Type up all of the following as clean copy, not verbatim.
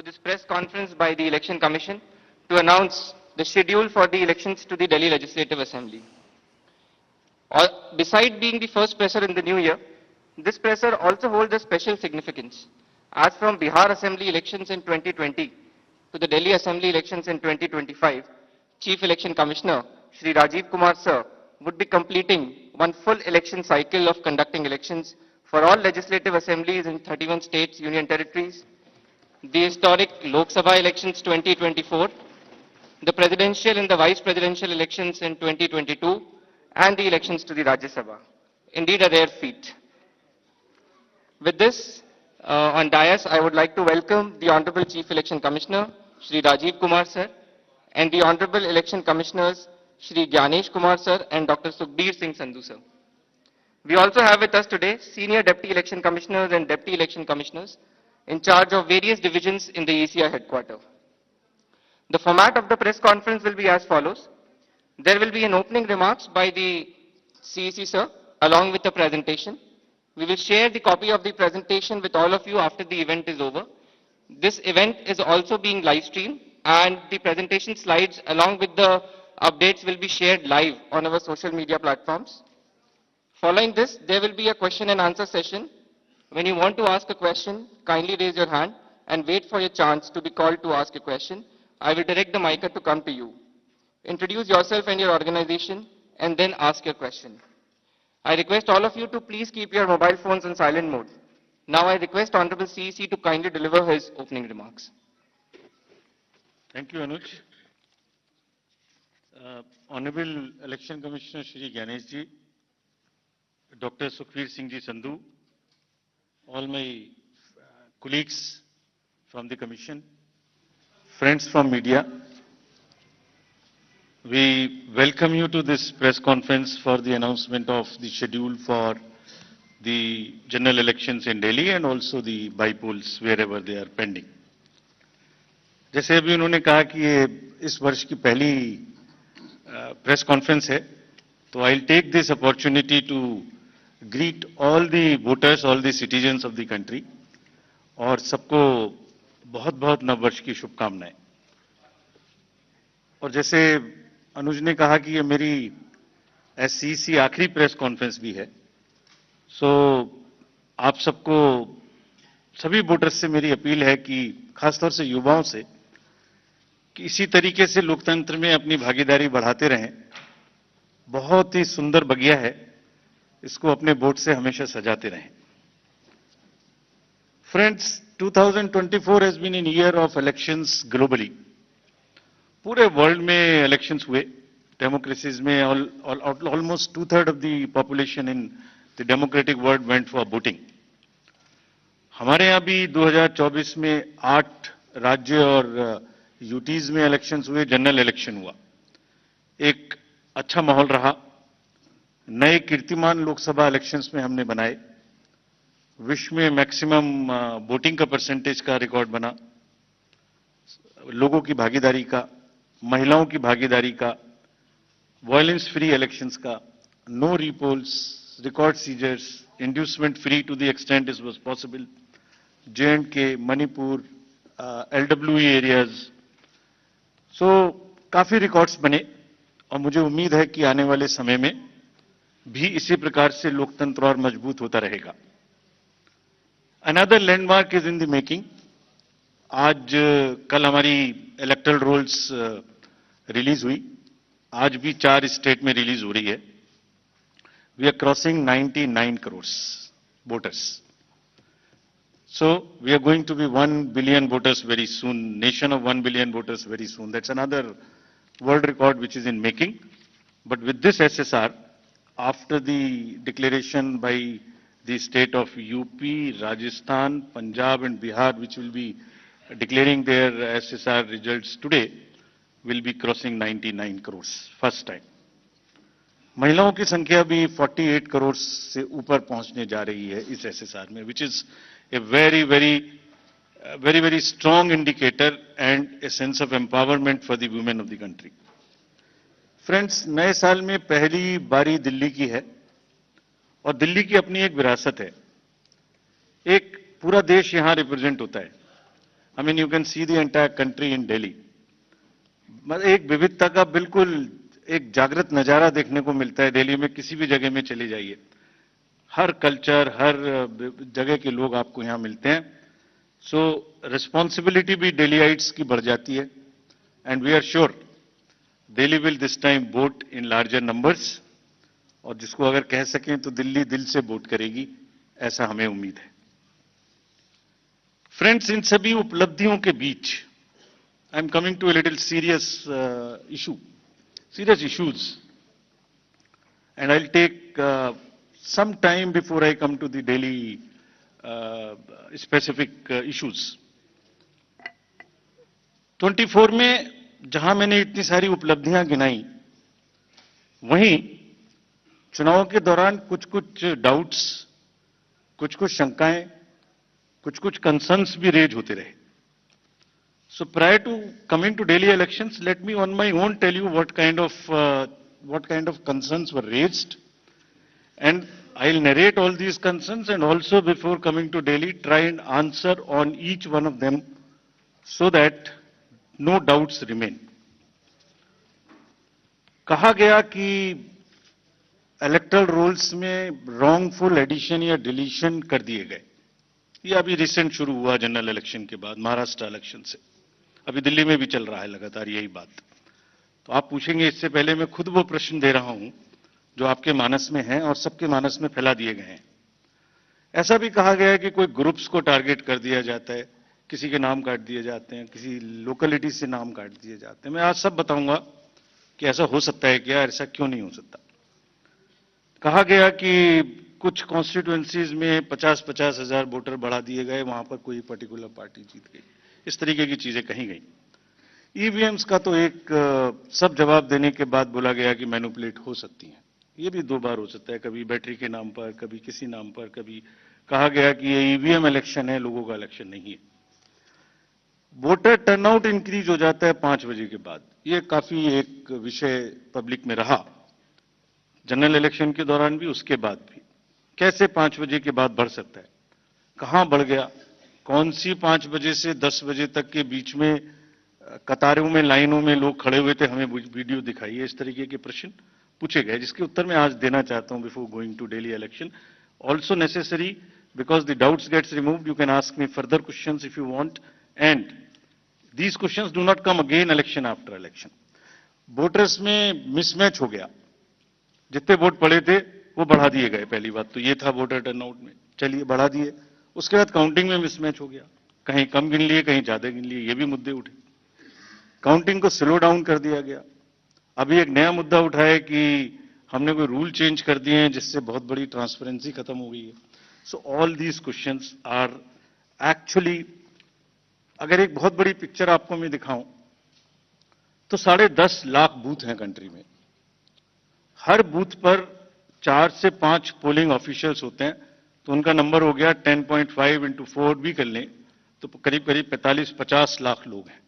this press conference by the Election Commission to announce the schedule for the elections to the Delhi Legislative Assembly. Beside being the first presser in the new year, this presser also holds a special significance, as from Bihar Assembly elections in 2020 to the Delhi Assembly elections in 2025, Chief Election Commissioner Shri Rajiv Kumar Sir would be completing one full election cycle of conducting elections for all legislative assemblies in 31 states, union territories, the historic Lok Sabha elections 2024, the presidential and the vice presidential elections in 2022, and the elections to the Rajya Sabha. Indeed, a rare feat. With this, on dais, I would like to welcome the Honorable Chief Election Commissioner, Shri Rajiv Kumar Sir, and the Honorable Election Commissioners, Shri Gyanesh Kumar Sir and Dr. Sukhbir Singh Sandhu Sir. We also have with us today Senior Deputy Election Commissioners and Deputy Election Commissioners in charge of various divisions in the ECI headquarters. The format of the press conference will be as follows. There will be an opening remarks by the CEC Sir along with the presentation. We will share the copy of the presentation with all of you after the event is over. This event is also being live streamed and the presentation slides along with the updates will be shared live on our social media platforms. Following this, there will be a question and answer session. When you want to ask a question, kindly raise your hand and wait for your chance to be called to ask a question. I will direct the mic to come to you. Introduce yourself and your organization and then ask your question. I request all of you to please keep your mobile phones in silent mode. Now I request Honorable CEC to kindly deliver his opening remarks. Thank you, Anuj. Honorable Election Commissioner Shri Gyanesh Ji, Dr. Sukhbir Singh Ji Sandhu, all my colleagues from the Commission, friends from media, we welcome you to this press conference for the announcement of the schedule for the general elections in Delhi and also the by-polls wherever they are pending. जैसे अभी उन्होंने कहा कि ये इस वर्ष की पहली प्रेस कॉन्फ्रेंस है, तो I will take this opportunity to greet all the voters, all the citizens of the country और सबको बहुत बहुत नववर्ष की शुभकामनाएं। और जैसे अनुज ने कहा कि ये मेरी एससीसी आखिरी प्रेस कॉन्फ्रेंस भी है, सो आप सबको, सभी वोटर्स से मेरी अपील है कि खासतौर से युवाओं से कि इसी तरीके से लोकतंत्र में अपनी भागीदारी बढ़ाते रहें। बहुत ही सुंदर बगिया है, इसको अपने वोट से हमेशा सजाते रहें। Friends, 2024 has been an year of elections globally. पूरे वर्ल्ड में इलेक्शंस हुए, डेमोक्रेसीज में almost 2/3 of the population in the democratic world went for voting. हमारे यहाँ भी 2024 में 8 राज्य और यूटीज में इलेक्शंस हुए, जनरल इलेक्शन हुआ। एक अच्छा माहौल रहा, नए कीर्तिमान लोकसभा इलेक्शंस में हमने बनाए, विश्व में मैक्सिमम वोटिंग का परसेंटेज का रिकॉर्ड बना, लोगों की भागीदारी का, महिलाओं की भागीदारी का, वायलेंस फ्री इलेक्शंस का, no repolls, record seizures, inducement free to the extent it was possible, J&K, Manipur, LWE areas. So काफी रिकॉर्ड्स बने और मुझे उम्मीद है कि आने वाले समय में भी इसी प्रकार से लोकतंत्र और मजबूत होता रहेगा। Another landmark is in the making. आज कल हमारी इलेक्टोरल रोल्स रिलीज हुई, आज भी 4 स्टेट में रिलीज हो रही है। We are crossing 99 crore voters. So we are going to be 1 billion voters very soon, nation of 1 billion voters very soon. That's another world record which is in making. But with this SSR, after the declaration by the state of UP, Rajasthan, Punjab and Bihar, which will be declaring their SSR results today, will be crossing 99 crores, first time. महिलाओं की संख्या भी 48 करोड़ से ऊपर पहुंचने जा रही है इस एसएसआर में, which is a very strong indicator and a sense of empowerment for the women of the country. Friends, नए साल में पहली बारी दिल्ली की है और दिल्ली की अपनी एक विरासत है। एक पूरा देश यहां रिप्रेजेंट होता है। I mean, you can see the entire country in Delhi. मतलब एक विविधता का बिल्कुल एक जागृत नजारा देखने को मिलता है दिल्ली में, किसी भी जगह में चले जाइए, हर कल्चर, हर जगह के लोग आपको यहां मिलते हैं. सो रिस्पॉन्सिबिलिटी भी दिल्लीइट्स की बढ़ जाती है. And we are sure Delhi will this time vote in larger numbers, और जिसको अगर कह सकें तो दिल्ली दिल से वोट करेगी, ऐसा हमें उम्मीद है. फ्रेंड्स, इन सभी उपलब्धियों के बीच I am coming to a little serious issues, and I'll take some time before I come to the Delhi specific issues. 24 में जहां मैंने इतनी सारी उपलब्धियां गिनाई, वहीं चुनाव के दौरान कुछ कुछ डाउट्स, कुछ कुछ शंकाएं, कुछ कुछ कंसर्न्स भी रेज होते रहे. So prior to coming to Delhi elections, let me on my own tell you what kind of concerns were raised, and I'll narrate all these concerns, and also before coming to Delhi try and answer on each one of them so that no doubts remain. कहा गया कि electoral rolls में wrongful addition या deletion कर दिए गए. ये अभी रिसेंट शुरू हुआ जनरल इलेक्शन के बाद, महाराष्ट्र इलेक्शन से. अभी दिल्ली में भी चल रहा है लगातार यही बात. तो आप पूछेंगे, इससे पहले मैं खुद वो प्रश्न दे रहा हूं जो आपके मानस में हैं और सबके मानस में फैला दिए गए हैं. ऐसा भी कहा गया है कि कोई ग्रुप्स को टारगेट कर दिया जाता है, किसी के नाम काट दिए जाते हैं, किसी लोकेलिटी से नाम काट दिए जाते हैं. मैं आज सब बताऊंगा कि ऐसा हो सकता है क्या, ऐसा क्यों नहीं हो सकता. कहा गया कि कुछ कॉन्स्टिट्यूएंसीज में 50-50 हजार वोटर बढ़ा दिए गए, वहां पर कोई पर्टिकुलर पार्टी जीत गई, इस तरीके की चीजें कही गई. ईवीएम्स का तो एक सब जवाब देने के बाद बोला गया कि मैनिपुलेट हो सकती हैं. ये भी दो बार हो सकता है, कभी बैटरी के नाम पर, कभी किसी नाम पर, कभी कहा गया कि ये ईवीएम इलेक्शन है, लोगों का इलेक्शन नहीं है. वोटर टर्नआउट इंक्रीज हो जाता है 5 बजे के बाद. ये काफी एक विषय पब्लिक में रहा, जनरल इलेक्शन के दौरान भी, उसके बाद भी. कैसे 5 बजे के बाद बढ़ सकता है, कहां बढ़ गया, कौन सी 5 बजे से 10 बजे तक के बीच में कतारों में, लाइनों में लोग खड़े हुए थे, हमें वीडियो दिखाइए. इस तरीके के प्रश्न पूछे गए, जिसके उत्तर मैं आज देना चाहता हूं before going to Delhi election. Also necessary, because the doubts gets removed, you can ask me further questions if you want, and these questions do not come again election after election. Voters में mismatch हो गया, जितने vote पड़े थे वो बढ़ा दिए गए. पहली बात तो ये था वोटर टर्नआउट में, चलिए बढ़ा दिए. उसके बाद काउंटिंग में मिसमैच हो गया, कहीं कम गिन लिए, कहीं ज्यादा गिन लिए, ये भी मुद्दे उठे. काउंटिंग को स्लो डाउन कर दिया गया. अभी एक नया मुद्दा उठा है कि हमने कोई रूल चेंज कर दिए हैं जिससे बहुत बड़ी ट्रांसपेरेंसी खत्म हो गई है. So all these questions are actually, अगर एक बहुत बड़ी पिक्चर आपको मैं दिखाऊं तो 10.5 लाख बूथ हैं कंट्री में. हर बूथ पर 4 से 5 पोलिंग ऑफिशियल्स होते हैं, तो उनका नंबर हो गया 10.5 into 4 भी कर लें तो करीब करीब 45-50 लाख लोग हैं.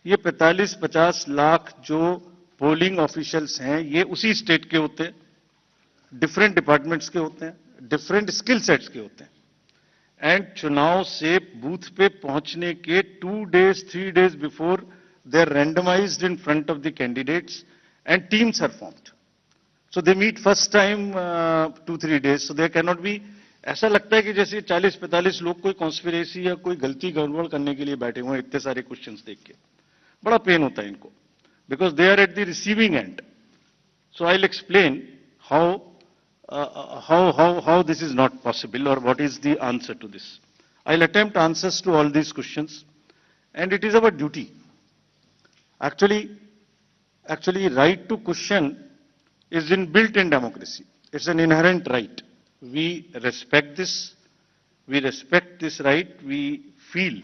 ये 45-50 लाख जो पोलिंग ऑफिशियल्स हैं, ये उसी स्टेट के होते हैं, डिफरेंट डिपार्टमेंट्स के होते हैं, डिफरेंट स्किल सेट्स के होते हैं. एंड चुनाव से बूथ पे पहुंचने के 2 days 3 days before they are randomised in front of the candidates and teams are formed. So they meet first time 2-3 days. So there cannot be, ऐसा लगता है कि जैसे 40-45 लोग कोई कॉन्स्पिरेसी या कोई गलती गड़बड़ करने के लिए बैठे हुए हैं. इतने सारे क्वेश्चंस देख के बड़ा पेन होता है इनको, because they are at the receiving end. So I will explain how this is not possible or what is the answer to this. I'll attempt answers to all these questions, and it is our duty. Actually, right to question is inbuilt in democracy. It's an inherent right. We respect this. We respect this right. We feel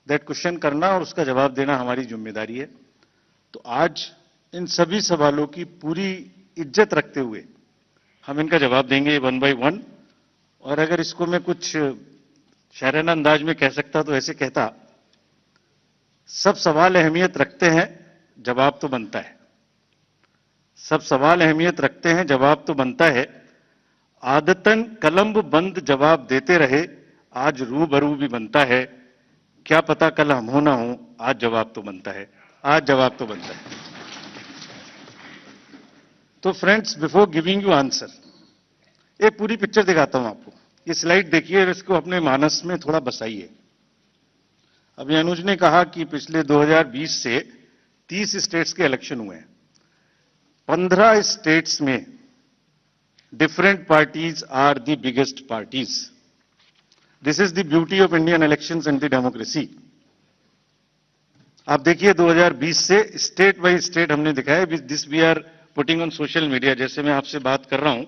that question करना और उसका जवाब देना हमारी जिम्मेदारी है. तो आज इन सभी सवालों की पूरी इज्जत रखते हुए हम इनका जवाब देंगे वन बाय वन. और अगर इसको मैं कुछ शायराना अंदाज में कह सकता तो ऐसे कहता, सब सवाल अहमियत रखते हैं, जवाब तो बनता है. सब सवाल अहमियत रखते हैं, जवाब तो बनता है. आदतन कलम बंद जवाब देते रहे, आज रूबरू भी बनता है. क्या पता कल हम हो ना हो, आज जवाब तो बनता है, आज जवाब तो बनता है। तो friends, before giving you answer, एक पूरी पिक्चर दिखाता हूं आपको। ये स्लाइड देखिए और इसको अपने मानस में थोड़ा बसाइए। अभी अनुज ने कहा कि पिछले 2020 से 30 स्टेट्स के इलेक्शन हुए हैं। 15 स्टेट्स में different parties are the biggest parties. This is the beauty of Indian elections and the democracy. आप देखिए 2020 से स्टेट बाय स्टेट हमने दिखाया, this we are putting on social media. जैसे मैं आपसे बात कर रहा हूं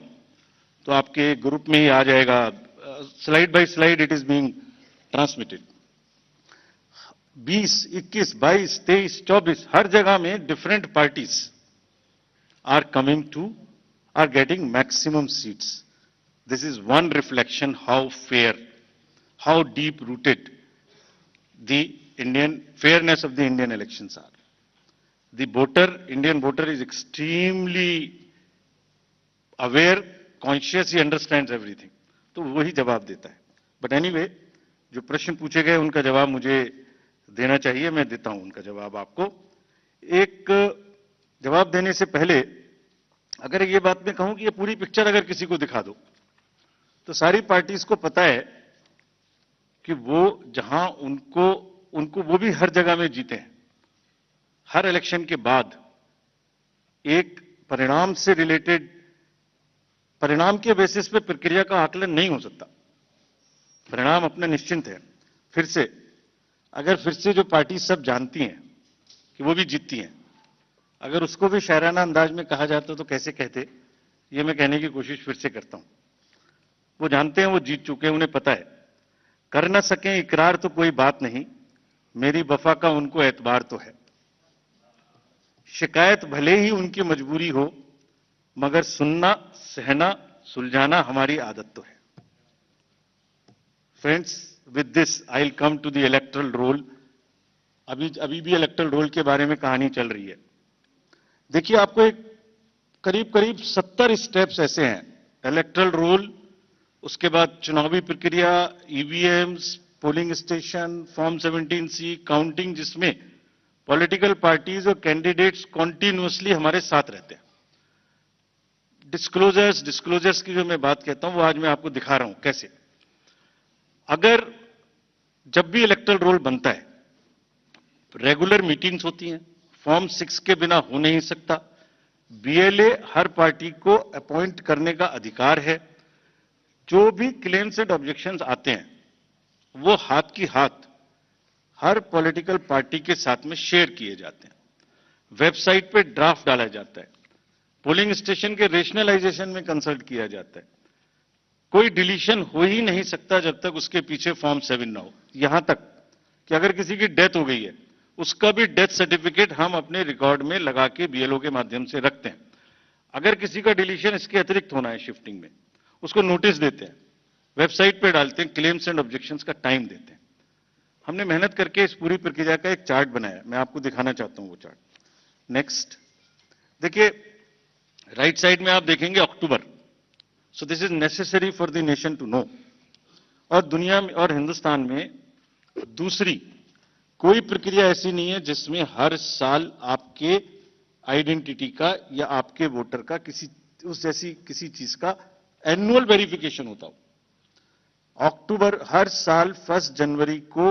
तो आपके ग्रुप में ही आ जाएगा, slide by slide it is being transmitted. 20, 21, 22, 23, 24 हर जगह में different parties are coming to are getting maximum seats. This is one reflection how fair, how deep rooted the fairness of the Indian elections are. The voter, Indian voter is extremely aware, conscious, he understands everything. तो वही जवाब देता है। But anyway, जो प्रश्न पूछे गए उनका जवाब मुझे देना चाहिए, मैं देता हूं उनका जवाब आपको। एक जवाब देने से पहले अगर ये बात मैं कहूं कि ये पूरी पिक्चर अगर किसी को दिखा दो तो सारी पार्टीज को पता है कि वो जहां उनको वो भी हर जगह में जीते हैं। हर इलेक्शन के बाद एक परिणाम से रिलेटेड, परिणाम के बेसिस पे प्रक्रिया का आकलन नहीं हो सकता। परिणाम अपना निश्चिंत है। फिर से जो पार्टी सब जानती हैं कि वो भी जीतती हैं, अगर उसको भी शायराना अंदाज में कहा जाता तो कैसे कहते, ये मैं कहने की कोशिश फिर से करता हूं। वो जानते हैं वो जीत चुके हैं, उन्हें पता है। कर न सके इकरार तो कोई बात नहीं, मेरी वफा का उनको एतबार तो है। शिकायत भले ही उनकी मजबूरी हो, मगर सुनना, सहना, सुलझाना हमारी आदत तो है। Friends, with this I will come to the electoral roll. अभी भी इलेक्टोरल रोल के बारे में कहानी चल रही है। देखिए, आपको एक करीब 70 स्टेप्स ऐसे हैं। इलेक्टोरल रोल, उसके बाद चुनावी प्रक्रिया, EVMs, polling station, form 17C, counting, जिसमें पॉलिटिकल पार्टीज और कैंडिडेट्स कॉन्टिन्यूअसली हमारे साथ रहते हैं। डिस्क्लोजर्स की जो मैं बात कहता हूं वो आज मैं आपको दिखा रहा हूं कैसे। अगर जब भी इलेक्टोरल रोल बनता है, रेगुलर मीटिंग्स होती हैं, फॉर्म 6 के बिना हो नहीं सकता। बीएलए हर पार्टी को अपॉइंट करने का अधिकार है। जो भी क्लेम्स एंड ऑब्जेक्शंस आते हैं वो हाथ की हाथ हर पॉलिटिकल पार्टी के साथ में शेयर किए जाते हैं। वेबसाइट पे ड्राफ्ट डाला जाता है। पोलिंग स्टेशन के रेशनलाइजेशन में कंसल्ट किया जाता है। कोई डिलीशन हो ही नहीं सकता जब तक उसके पीछे फॉर्म 7 ना हो। यहां तक कि अगर किसी की डेथ हो गई है, उसका भी डेथ सर्टिफिकेट हम अपने रिकॉर्ड में लगा के बीएलओ के माध्यम से रखते हैं। अगर किसी का डिलीशन इसके अतिरिक्त होना है शिफ्टिंग में, उसको नोटिस देते हैं, वेबसाइट पे डालते हैं, क्लेम्स एंड ऑब्जेक्शंस का टाइम देते हैं। हमने मेहनत करके इस पूरी प्रक्रिया का एक चार्ट बनाया, मैं आपको दिखाना चाहता हूं वो चार्ट। नेक्स्ट देखिए, राइट साइड में आप देखेंगे October. So this is necessary for the nation to know. और दुनिया में और हिंदुस्तान में दूसरी कोई प्रक्रिया ऐसी नहीं है जिसमें हर साल आपके आइडेंटिटी का या आपके वोटर का किसी चीज का एनुअल वेरिफिकेशन होता हो। अक्टूबर हर साल 1 जनवरी को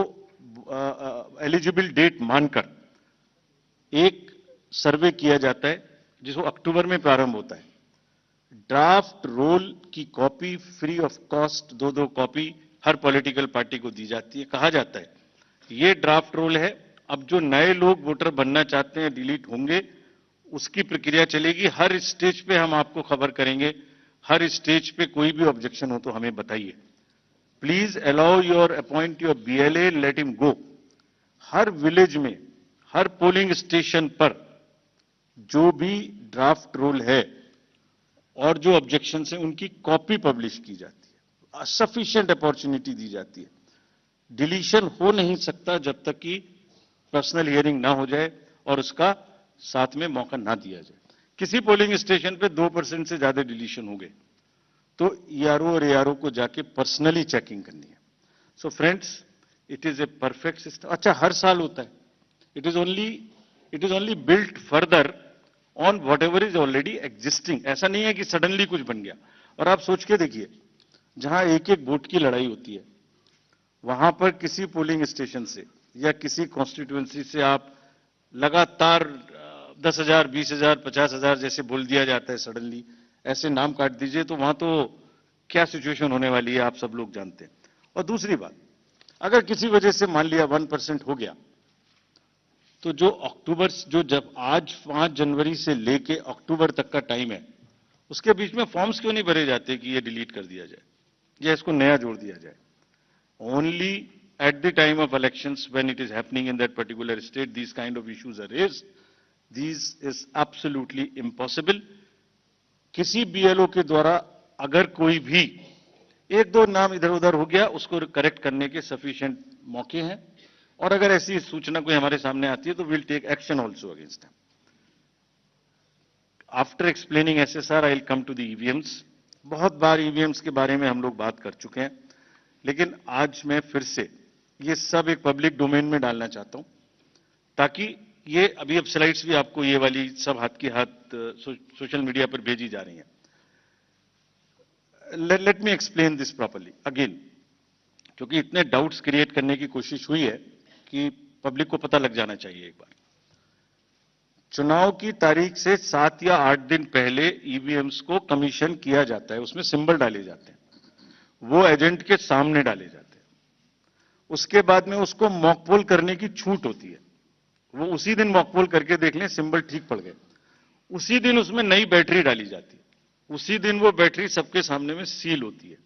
एलिजिबल डेट मानकर एक सर्वे किया जाता है जिसको अक्टूबर में प्रारंभ होता है। ड्राफ्ट रोल की copy free of cost 2-2 copy her political party को दी जाती है। कहा जाता है ये ड्राफ्ट रोल है, अब जो नए लोग वोटर बनना चाहते हैं डिलीट होंगे, उसकी प्रक्रिया चलेगी। हर स्टेज पे हम आपको खबर करेंगे। हर स्टेज पे कोई भी ऑब्जेक्शन हो तो हमें बताइए। Please allow your appoint your BLA, let him go. हर विलेज में, हर पोलिंग स्टेशन पर जो भी ड्राफ्ट रोल है और जो ऑब्जेक्शन है उनकी कॉपी पब्लिश की जाती है। सफिशिएंट अपॉर्चुनिटी दी जाती है। डिलीशन हो नहीं सकता जब तक कि पर्सनल हियरिंग ना हो जाए और उसका साथ में मौका ना दिया जाए। किसी पोलिंग स्टेशन पे 2% से ज्यादा डिलीशन हो गए तो ईआरओ और एआरओ को जाके पर्सनली चेकिंग करनी है। So friends, it is a perfect system. अच्छा, हर साल होता है। It is only built further on what ever is already existing. ऐसा नहीं है कि सडनली कुछ बन गया। और आप सोच के देखिए, जहां एक एक वोट की लड़ाई होती है, वहां पर किसी पोलिंग स्टेशन से या किसी कॉन्स्टिट्यूएंसी से आप लगातार 10,000, 20,000, 50,000 जैसे बोल दिया जाता है सडनली, ऐसे नाम काट दीजिए, तो वहां तो क्या सिचुएशन होने वाली है आप सब लोग जानते हैं। और दूसरी बात, अगर किसी वजह से मान लिया 1% हो गया, तो जब आज 5 जनवरी से लेके अक्टूबर तक का टाइम है, उसके बीच में फॉर्म्स क्यों नहीं भरे जाते कि ये डिलीट कर दिया जाए या इसको नया जोड़ दिया जाए? Only at the time of elections, when it is happening in that particular state, these kind of issues are raised. This is absolutely impossible. किसी बीएलओ के द्वारा अगर कोई भी एक दो नाम इधर उधर हो गया, उसको करेक्ट करने के सफिशिएंट मौके हैं, और अगर ऐसी सूचना कोई हमारे सामने आती है तो will take action also against them. After explaining SSR, I will come to the EVMs. बहुत बार ईवीएम्स के बारे में हम लोग बात कर चुके हैं, लेकिन आज मैं फिर से ये सब एक पब्लिक डोमेन में डालना चाहता हूं, ताकि ये अभी अब स्लाइड्स भी आपको ये वाली सब हाथ की हाथ सोशल मीडिया पर भेजी जा रही हैं। Late me explain this properly again, क्योंकि इतने डाउट्स क्रिएट करने की कोशिश हुई है कि पब्लिक को पता लग जाना चाहिए एक बार। चुनाव की तारीख से 7 या 8 दिन पहले ईवीएम्स को कमीशन किया जाता है, उसमें सिंबल डाले जाते हैं, वो एजेंट के सामने डाले जाते हैं। उसके बाद में उसको मॉकपोल करने की छूट होती है। वो उसी दिन मॉकपोल करके देख लें सिंबल ठीक पड़ गए, उसी दिन उसमें नई बैटरी डाली जाती है, उसी दिन वो बैटरी सबके सामने में सील होती है।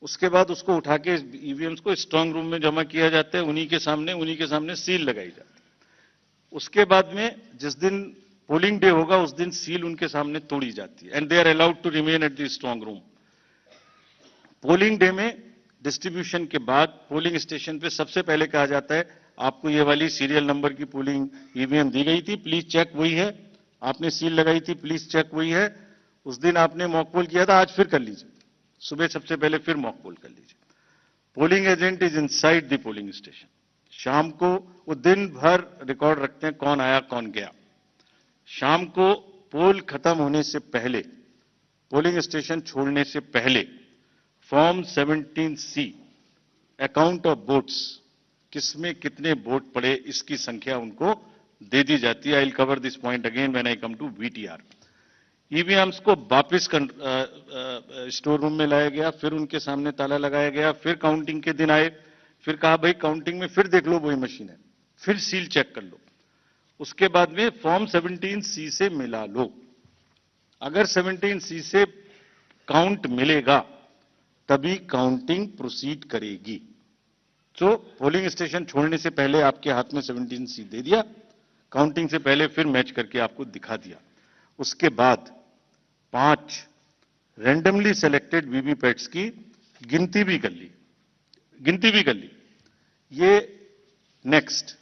उसके बाद उसको उठा के ईवीएम्स को स्ट्रांग रूम में जमा किया जाता है, उन्हीं के सामने सील लगाई जाती है। उसके बाद में जिस दिन पोलिंग डे होगा उस दिन सील उनके सामने तोड़ी जाती है, and they are allowed to remain at the strong room. Polling day में डिस्ट्रीब्यूशन के बाद पोलिंग स्टेशन पे सबसे पहले कहा जाता है, आपको ये वाली सीरियल नंबर की पोलिंग ईवीएम दी गई थी, प्लीज चेक वही है, आपने सील लगाई थी, प्लीज चेक वही है, उस दिन आपने मॉकपोल किया था, आज फिर कर लीजिए, सुबह सबसे पहले फिर मॉकपोल कर लीजिए। Polling agent is inside the polling station. शाम को वो दिन भर रिकॉर्ड रखते हैं कौन आया कौन गया। शाम को पोल खत्म होने से पहले, पोलिंग स्टेशन छोड़ने से पहले, form 17C account of votes, किसमें कितने वोट पड़े इसकी संख्या उनको दे दी जाती है। I will cover this point again when I come to VTR. EVMs को वापस स्टोर रूम में लाया गया, फिर उनके सामने ताला लगाया गया, फिर काउंटिंग के दिन आए, फिर कहा भाई काउंटिंग में फिर देख लो वही मशीन है, फिर सील चेक कर लो। उसके बाद में फॉर्म 17C से मिला लो। अगर 17C से काउंट मिलेगा तभी काउंटिंग प्रोसीड करेगी। तो पोलिंग स्टेशन छोड़ने से पहले आपके हाथ में 17C दे दिया, काउंटिंग से पहले फिर मैच करके आपको दिखा दिया। उसके बाद 5 रैंडमली सेलेक्टेड वीवीपैट्स की गिनती भी कर ली। ये नेक्स्ट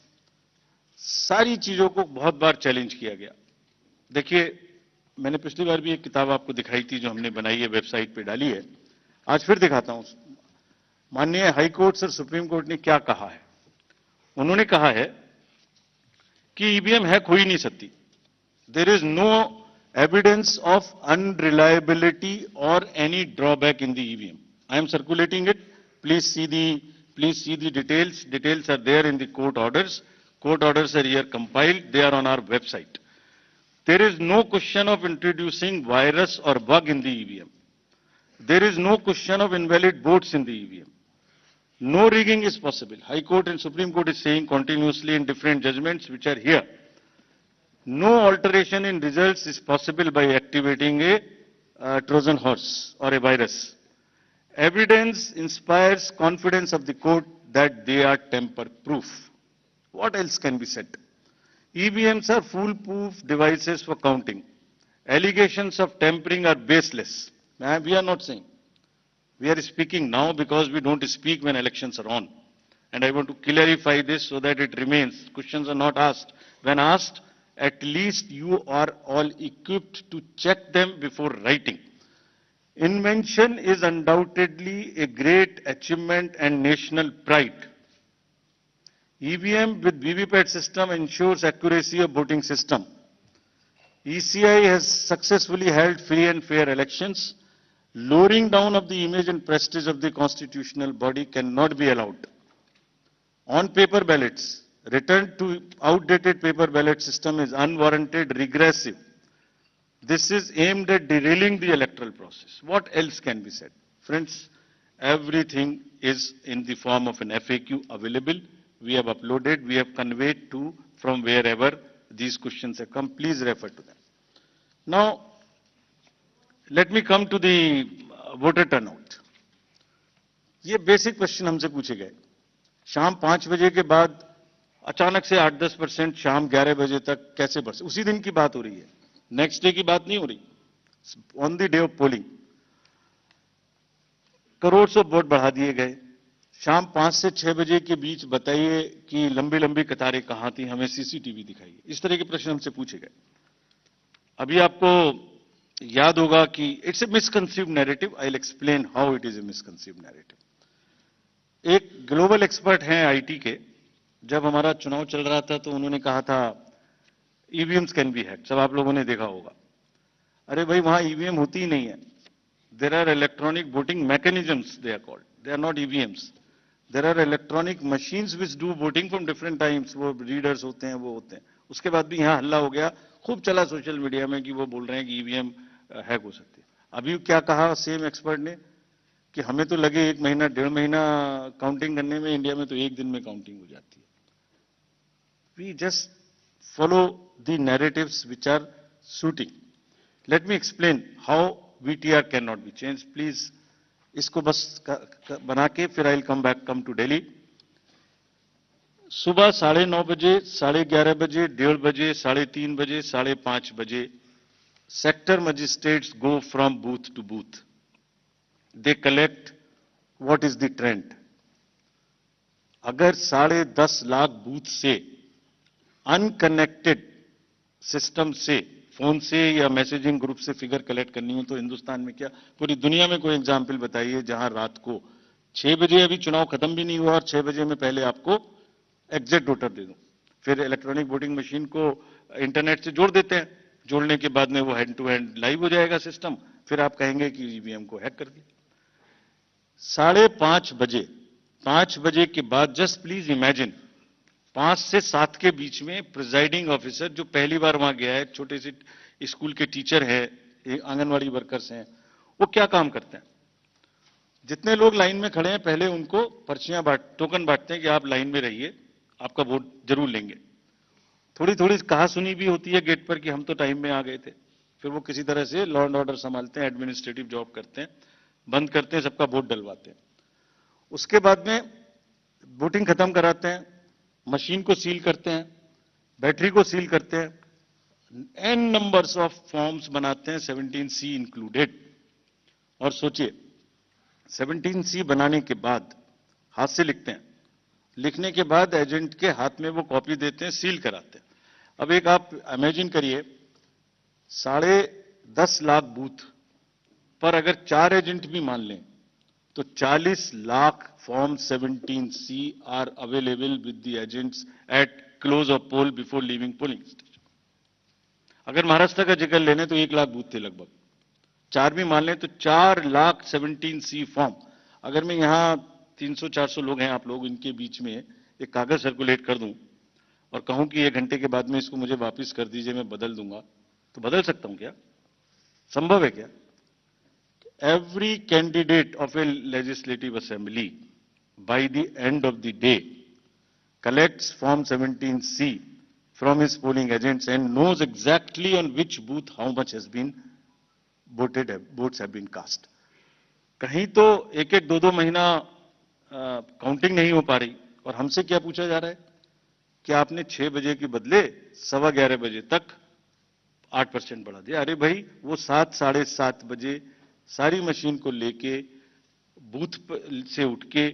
सारी चीजों को बहुत बार चैलेंज किया गया। देखिए, मैंने पिछली बार भी एक किताब आपको दिखाई थी जो हमने बनाई है, वेबसाइट पे डाली है, आज फिर दिखाता हूं। माननीय हाई कोर्ट और सुप्रीम कोर्ट ने क्या कहा है। उन्होंने कहा है कि ईवीएम हैक हो ही नहीं सकती। There is no evidence of unreliability और any drawback in the EVM. I am circulating it, please see the details are there in the court orders are here compiled, they are on our website. There is no question of introducing virus or bug in the EVM. There is no question of invalid votes in the EVM. No rigging is possible. High Court and Supreme Court is saying continuously in different judgments which are here. No alteration in results is possible by activating a Trojan horse or a virus. Evidence inspires confidence of the court that they are tamper-proof. What else can be said? EVMs are foolproof devices for counting. Allegations of tampering are baseless. We are not saying. We are speaking now because we don't speak when elections are on. And I want to clarify this so that it remains. Questions are not asked. When asked, at least you are all equipped to check them before writing. Invention is undoubtedly a great achievement and national pride. EVM with VVPAT system ensures accuracy of voting system. ECI has successfully held free and fair elections. Lowering down of the image and prestige of the constitutional body cannot be allowed. On paper ballots, return to outdated paper ballot system is unwarranted, regressive. This is aimed at derailing the electoral process. What else can be said? Friends, everything is in the form of an FAQ available. We have uploaded, we have conveyed to from wherever these questions have come. Please refer to them. Now, let me come to the voter turnout. ये basic question हमसे पूछे गए. शाम 5 बजे के बाद अचानक से 8-10% शाम 11 बजे तक कैसे बढ़ सकते? उसी दिन की बात हो रही है, नेक्स्ट डे की बात नहीं हो रही. On the day of polling crore सौ वोट बढ़ा दिए गए. शाम 5 से 6 बजे के बीच बताइए कि लंबी लंबी कतारें कहां थी, हमें सीसीटीवी दिखाइए. इस तरह के प्रश्न हमसे पूछे गए. अभी आपको याद होगा कि it's a misconceived narrative. I will explain how it is a misconceived narrative. एक ग्लोबल एक्सपर्ट हैं आईटी के, जब हमारा चुनाव चल रहा था तो उन्होंने कहा था ईवीएम्स कैन बी हैक्ड. सब आप लोगों ने देखा होगा. अरे भाई, वहां ईवीएम होती ही नहीं है. There are electronic voting mechanisms, they are called, they are not EVMs. There are electronic machines which do voting from different times. वो रीडर्स होते हैं, वो होते हैं. उसके बाद भी यहां हल्ला हो गया, खूब चला सोशल मीडिया में कि वो बोल रहे हैं कि ईवीएम हैक हो सकती है. अभी क्या कहा सेम एक्सपर्ट ने कि हमें तो लगे 1 महीना 1.5 महीना काउंटिंग करने में, इंडिया में तो 1 दिन में काउंटिंग हो जाती है. We just follow the narratives which are suiting. Let me explain how VTR can not be change. Please इसको बस बना के फिर I will come to Delhi. सुबह 9:30 बजे, 11:30 बजे, 1:30 बजे, 3:30 बजे, 5:30 बजे sector magistrates go from booth to booth. They collect what is the trend. अगर 10.5 लाख बूथ से अनकनेक्टेड सिस्टम से, फोन से या मैसेजिंग ग्रुप से फिगर कलेक्ट करनी हो तो हिंदुस्तान में क्या, पूरी दुनिया में कोई एग्जाम्पल बताइए जहां रात को 6 बजे, अभी चुनाव खत्म भी नहीं हुआ और 6 बजे में पहले आपको एग्जैक्ट वोटर दे दूं. फिर इलेक्ट्रॉनिक वोटिंग मशीन को इंटरनेट से जोड़ देते हैं. जोड़ने के बाद में वो हैंड टू हैंड लाइव हो जाएगा सिस्टम. फिर आप कहेंगे कि ईवीएम को हैक कर दिया. 5:30 बजे, 5 बजे के बाद जस्ट प्लीज इमेजिन 5 से 7 के बीच में प्रिजाइडिंग ऑफिसर जो पहली बार वहां गया है, छोटे से स्कूल के टीचर है, आंगनवाड़ी वर्कर्स हैं, वो क्या काम करते हैं? जितने लोग लाइन में खड़े हैं पहले उनको पर्चियां टोकन बांटते हैं कि आप लाइन में रहिए, आपका वोट जरूर लेंगे. थोड़ी थोड़ी कहा सुनी भी होती है गेट पर कि हम तो टाइम में आ गए थे. फिर वो किसी तरह से लॉ एंड ऑर्डर संभालते हैं, एडमिनिस्ट्रेटिव जॉब करते हैं, बंद करते हैं, सबका वोट डलवाते हैं. उसके बाद में वोटिंग खत्म कराते हैं, मशीन को सील करते हैं, बैटरी को सील करते हैं, एन नंबर्स ऑफ फॉर्म्स बनाते हैं, 17C इंक्लूडेड. और सोचिए 17C बनाने के बाद हाथ से लिखते हैं, लिखने के बाद एजेंट के हाथ में वो कॉपी देते हैं, सील कराते हैं. अब एक आप इमेजिन करिए 10.5 लाख बूथ पर अगर 4 एजेंट भी मान लें तो 40 lakh form 17C are available with the agents at close of poll before leaving polling station. अगर महाराष्ट्र का जिक्र लेने तो 1 लाख बूथ थे लगभग. 4 भी मान लें तो 4 लाख 17C फॉर्म. अगर मैं यहां 300-400 लोग हैं आप लोग, इनके बीच में एक कागज सर्कुलेट कर दूं और कहूं कि 1 घंटे के बाद में इसको मुझे वापस कर दीजिए, मैं बदल दूंगा, तो बदल सकता हूं क्या? संभव है क्या? Every candidate of a legislative assembly by the end of the day collects form 17C from his polling agents and knows exactly on which booth how much has been voted, votes have been cast. कहीं तो 1-1, 2-2 महीना counting नहीं हो पा रही और हमसे क्या पूछा जा रहा है कि आपने 6 बजे के बदले 11:15 बजे तक 8% बढ़ा दिया. अरे भाई, वो 7-7:30 बजे सारी मशीन को लेके बूथ से उठ के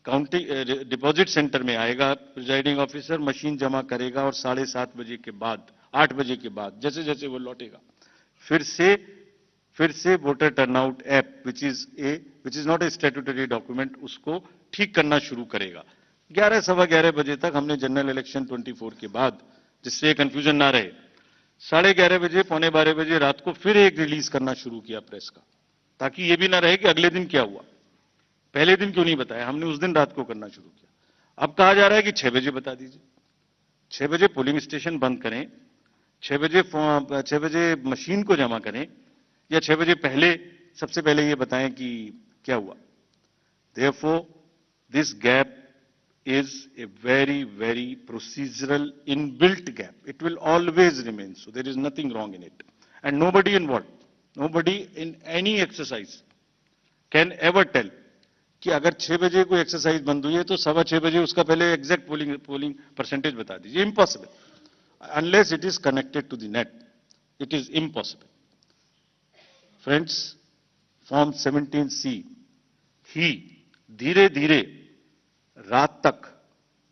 काउंटिंग डिपॉजिट सेंटर में आएगा, प्रिजाइडिंग ऑफिसर मशीन जमा करेगा और 7:30 बजे के बाद, 8 बजे के बाद जैसे जैसे वो लौटेगा फिर से voter turnout app which is not a statutory document, उसको ठीक करना शुरू करेगा. 11 सवा 11 बजे तक हमने जनरल इलेक्शन 24 के बाद, जिससे कंफ्यूजन ना रहे, 11:30 बजे, 11:45 बजे रात को फिर एक रिलीज करना शुरू किया प्रेस का, ताकि ये भी ना रहे कि अगले दिन क्या हुआ, पहले दिन क्यों नहीं बताया। हमने उस दिन रात को करना शुरू किया। अब कहा जा रहा है कि 6 बजे बता दीजिए। 6 बजे पोलिंग स्टेशन बंद करें, 6 बजे मशीन को जमा करें, या 6 बजे पहले, सबसे पहले ये बताएं कि क्या हुआ। Therefore, this gap is a very, very procedural inbuilt gap. It will always remain. So there is nothing wrong in it. And nobody involved, nobody in any exercise can ever tell कि अगर 6 बजे कोई exercise बंद हुई है तो 6:15 बजे उसका पहले एग्जैक्ट पोलिंग परसेंटेज बता दीजिए। Impossible, unless it is connected to the net, it is impossible. Friends, form 17C ही धीरे धीरे रात तक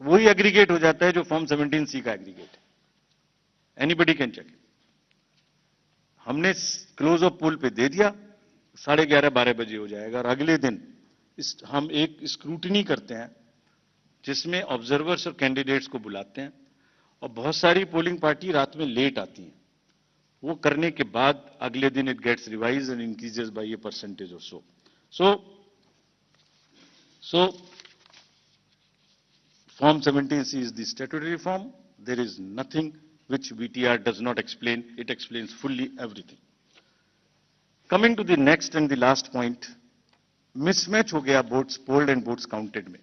वही एग्रीगेट हो जाता है जो फॉर्म 17C का एग्रीगेट है। Anybody can check. हमने क्लोज ऑफ पोल पे दे दिया, 11:30-12 बजे हो जाएगा, और अगले दिन हम एक स्क्रूटिनी करते हैं जिसमें ऑब्जर्वर्स और कैंडिडेट्स को बुलाते हैं, और बहुत सारी पोलिंग पार्टी रात में लेट आती हैं। वो करने के बाद अगले दिन it gets revise and increases by a percentage और So, Form 17C is the statutory form. There is nothing which VTR does not explain. It explains fully everything. Coming to the next and the last point, mismatch हो गया votes polled and votes counted में।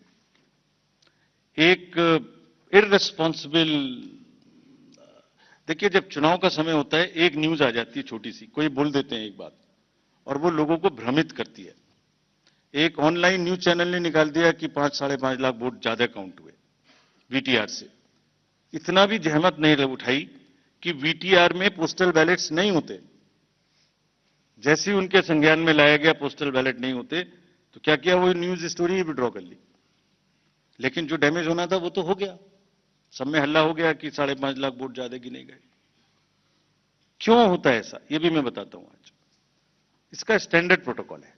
एक irresponsible, देखिए जब चुनाव का समय होता है, एक न्यूज आ जाती है छोटी सी, कोई बोल देते हैं एक बात, और वो लोगों को भ्रमित करती है। एक ऑनलाइन न्यूज चैनल ने निकाल दिया कि 5-5.5 लाख वोट ज्यादा काउंट हुए वीटीआर से। इतना भी जहमत नहीं उठाई कि वीटीआर में पोस्टल बैलेट्स नहीं होते। जैसे ही उनके संज्ञान में लाया गया पोस्टल बैलेट नहीं होते, तो क्या किया, वो न्यूज स्टोरी ही विड्रॉ कर ली। लेकिन जो डैमेज होना था वो तो हो गया, सब में हल्ला हो गया कि 5.5 लाख वोट ज्यादा गिने गए। क्यों होता है ऐसा, ये भी मैं बताता हूं आज। इसका स्टैंडर्ड प्रोटोकॉल है,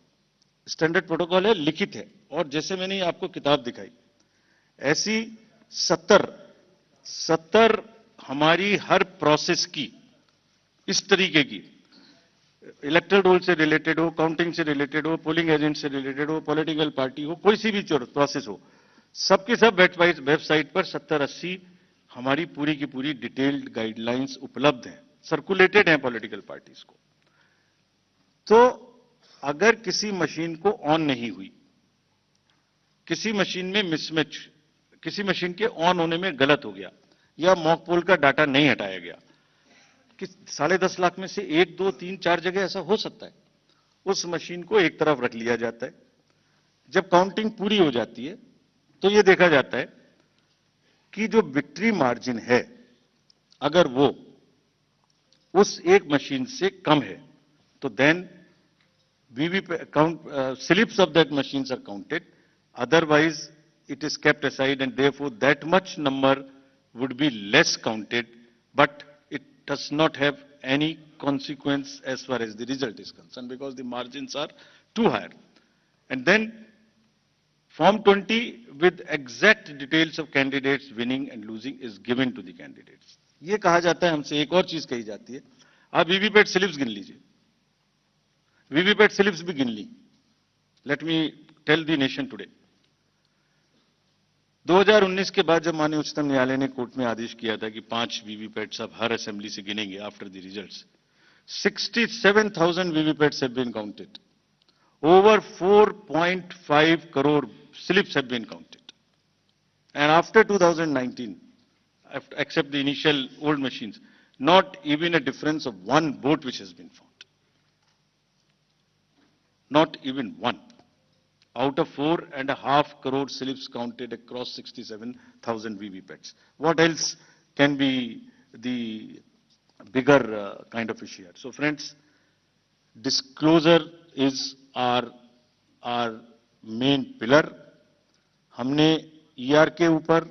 स्टैंडर्ड प्रोटोकॉल है, लिखित है, और जैसे मैंने आपको किताब दिखाई, ऐसी 70 हमारी हर प्रोसेस की इस तरीके की, इलेक्टोरल रोल से रिलेटेड हो, काउंटिंग से रिलेटेड हो, पोलिंग एजेंट से रिलेटेड हो, पॉलिटिकल पार्टी हो, कोई सी भी प्रोसेस हो, सबके सब वेबसाइट पर 70-80 हमारी पूरी की पूरी डिटेल्ड गाइडलाइंस उपलब्ध हैं, सर्कुलेटेड हैं पॉलिटिकल पार्टीज को। तो अगर किसी मशीन को ऑन नहीं हुई, किसी मशीन में मिसमैच, किसी मशीन के ऑन होने में गलत हो गया, या मॉक पोल का डाटा नहीं हटाया गया, कि 10.5 लाख में से 1, 2, 3, 4 जगह ऐसा हो सकता है, उस मशीन को एक तरफ रख लिया जाता है। जब काउंटिंग पूरी हो जाती है तो यह देखा जाता है कि जो विक्ट्री मार्जिन है, अगर वो उस एक मशीन से कम है, तो then slips of that machines are counted. Otherwise, it is kept aside, and therefore that much number would be less counted, but it does not have any consequence as far as the result is concerned, because the margins are too high. And then Form 20 with exact details of candidates winning and losing is given to the candidates. ये कहा जाता है, हमसे एक और चीज कही जाती है, आप वीवीपैट स्लिप्स गिन लीजिए। वीवीपैट स्लिप्स भी गिन ली। Let me tell the nation today, 2019 के बाद जब माननीय उच्चतम न्यायालय ने कोर्ट में आदेश किया था कि 5 वीवीपैट्स अब हर असेंबली से गिनेंगे after the results, 67,000 VVPATs have been counted, over 4.5 crore slips have been counted, and after 2019, except the initial old machines, not even a difference of one vote which has been found. Not even one. Out of 4.5 crore slips counted across 67,000 VVPATs. What else can be the bigger kind of issue here? So friends, disclosure is our main pillar. हमने ER के ऊपर,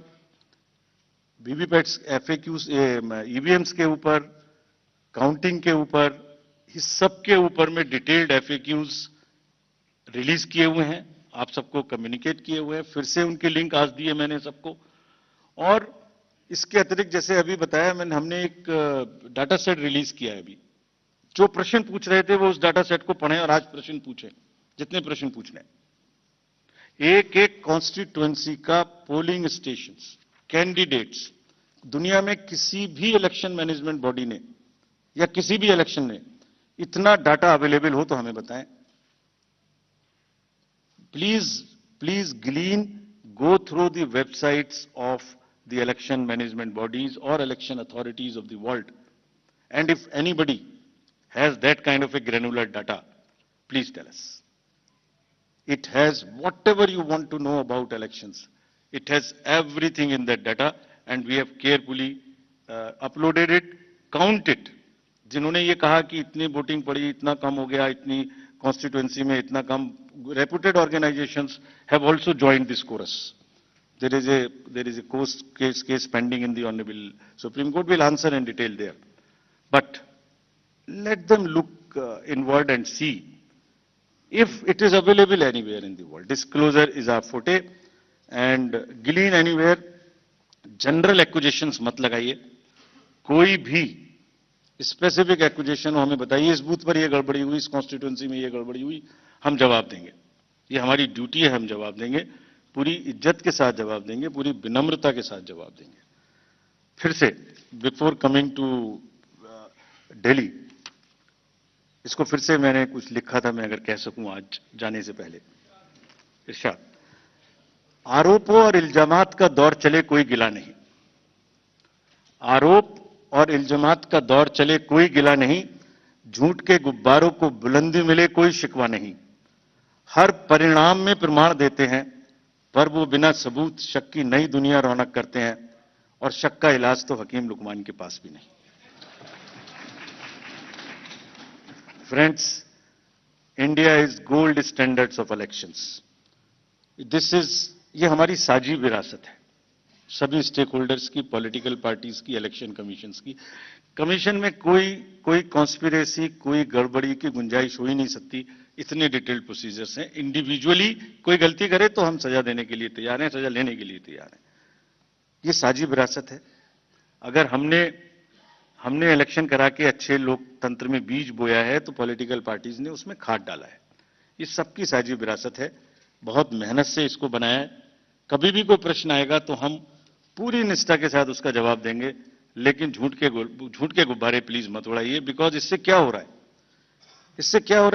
वीवीपैट्स, FAQs, EVMs के ऊपर, counting के ऊपर, इस सब के ऊपर में डिटेल्ड FAQs रिलीज किए हुए हैं, आप सबको कम्युनिकेट किए हुए हैं, फिर से उनके लिंक आज दिए मैंने सबको। और इसके अतिरिक्त जैसे अभी बताया मैंने, हमने एक डाटा सेट रिलीज किया है अभी। जो प्रश्न पूछ रहे थे वो उस डाटा सेट को पढ़ें और आज प्रश्न पूछें, जितने प्रश्न पूछने हैं। एक एक कॉन्स्टिट्यूएंसी का पोलिंग स्टेशंस, कैंडिडेट्स, दुनिया में किसी भी इलेक्शन मैनेजमेंट बॉडी ने या किसी भी इलेक्शन ने इतना डाटा अवेलेबल हो तो हमें बताएं। Please glean, go through the websites of the election management bodies or election authorities of the world. And if anybody has that kind of a granular data, please tell us. It has whatever you want to know about elections. It has everything in that data, and we have carefully uploaded it, count it. जिन्होंने ये कहा कि इतनी voting पड़ी, इतना कम हो गया, इतनी कॉन्स्टिट्यूएंसी में इतना कम, reputed organizations have also joined this chorus. There is a case pending in the Honorable Supreme Court. Will answer in detail there. But let them look inward and see if it is available anywhere in the world. Disclosure is our forte, and glean anywhere. General accusations मत लगाइए, कोई भी specific accusation हो हमें बताइए, इस booth पर ये गड़बड़ी हुई, इस कॉन्स्टिट्यूएंसी में ये गड़बड़ी हुई, हम जवाब देंगे। ये हमारी ड्यूटी है, हम जवाब देंगे, पूरी इज्जत के साथ जवाब देंगे, पूरी विनम्रता के साथ जवाब देंगे। फिर से बिफोर कमिंग टू दिल्ली, इसको फिर से मैंने कुछ लिखा था, मैं अगर कह सकूं आज जाने से पहले। इरशाद, आरोपों और इल्जामात का दौर चले कोई गिला नहीं। आरोप और इल्जामात का दौर चले कोई गिला नहीं, झूठ के गुब्बारों को बुलंदी मिले कोई शिकवा नहीं। हर परिणाम में प्रमाण देते हैं, पर वो बिना सबूत शक की नई दुनिया रौनक करते हैं, और शक का इलाज तो हकीम लुकमान के पास भी नहीं। Friends, India is gold standards of elections. ये हमारी साझी विरासत है, सभी स्टेक होल्डर्स की, पॉलिटिकल पार्टीज की, इलेक्शन कमीशंस की। कमीशन में कोई कॉन्स्पिरेसी, कोई गड़बड़ी की गुंजाइश हो ही नहीं सकती, इतने डिटेल्ड प्रोसीजर्स हैं। इंडिविजुअली कोई गलती करे तो हम सजा देने के लिए तैयार हैं, सजा लेने के लिए तैयार हैं। ये साझी विरासत है। अगर हमने इलेक्शन करा के अच्छे लोकतंत्र में बीज बोया है तो पॉलिटिकल पार्टीज ने उसमें खाद डाला है। ये सबकी साझी विरासत है, बहुत मेहनत से इसको बनाया है। कभी भी कोई प्रश्न आएगा तो हम पूरी निष्ठा के साथ उसका जवाब देंगे, लेकिन झूठ के गुब्बारे प्लीज मत उड़ाइए। बिकॉज इससे क्या हो रहा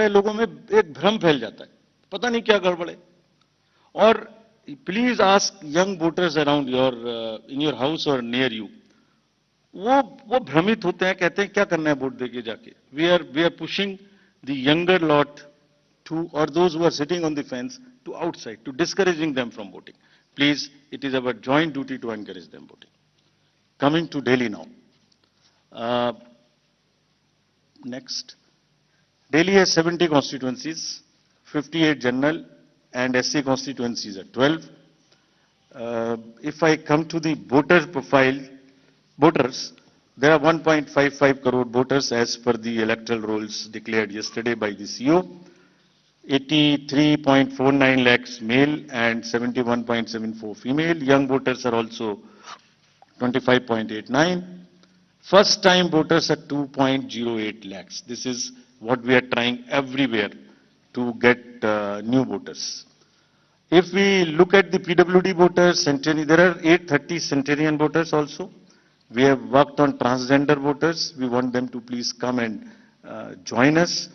है, लोगों में एक भ्रम फैल जाता है, पता नहीं क्या गड़बड़ है। और please ask young voters around in your house और नियर यू, वो भ्रमित होते हैं, कहते हैं क्या करना है वोट देके जाके। We are pushing the younger lot to, और those who are sitting on the fence, to outside, to discouraging them from voting. Please, it is our joint duty to encourage them voting. Coming to Delhi now. Next. Delhi has 70 constituencies, 58 general and SC constituencies are 12. If I come to the voter profile, voters, there are 1.55 crore voters as per the electoral rolls declared yesterday by the CO. 83.49 lakhs male and 71.74 female. Young voters are also 25.89. First time voters are 2.08 lakhs. This is what we are trying everywhere to get new voters. If we look at the PWD voters, there are 830 centenarian voters also. We have worked on transgender voters. We want them to please come and join us.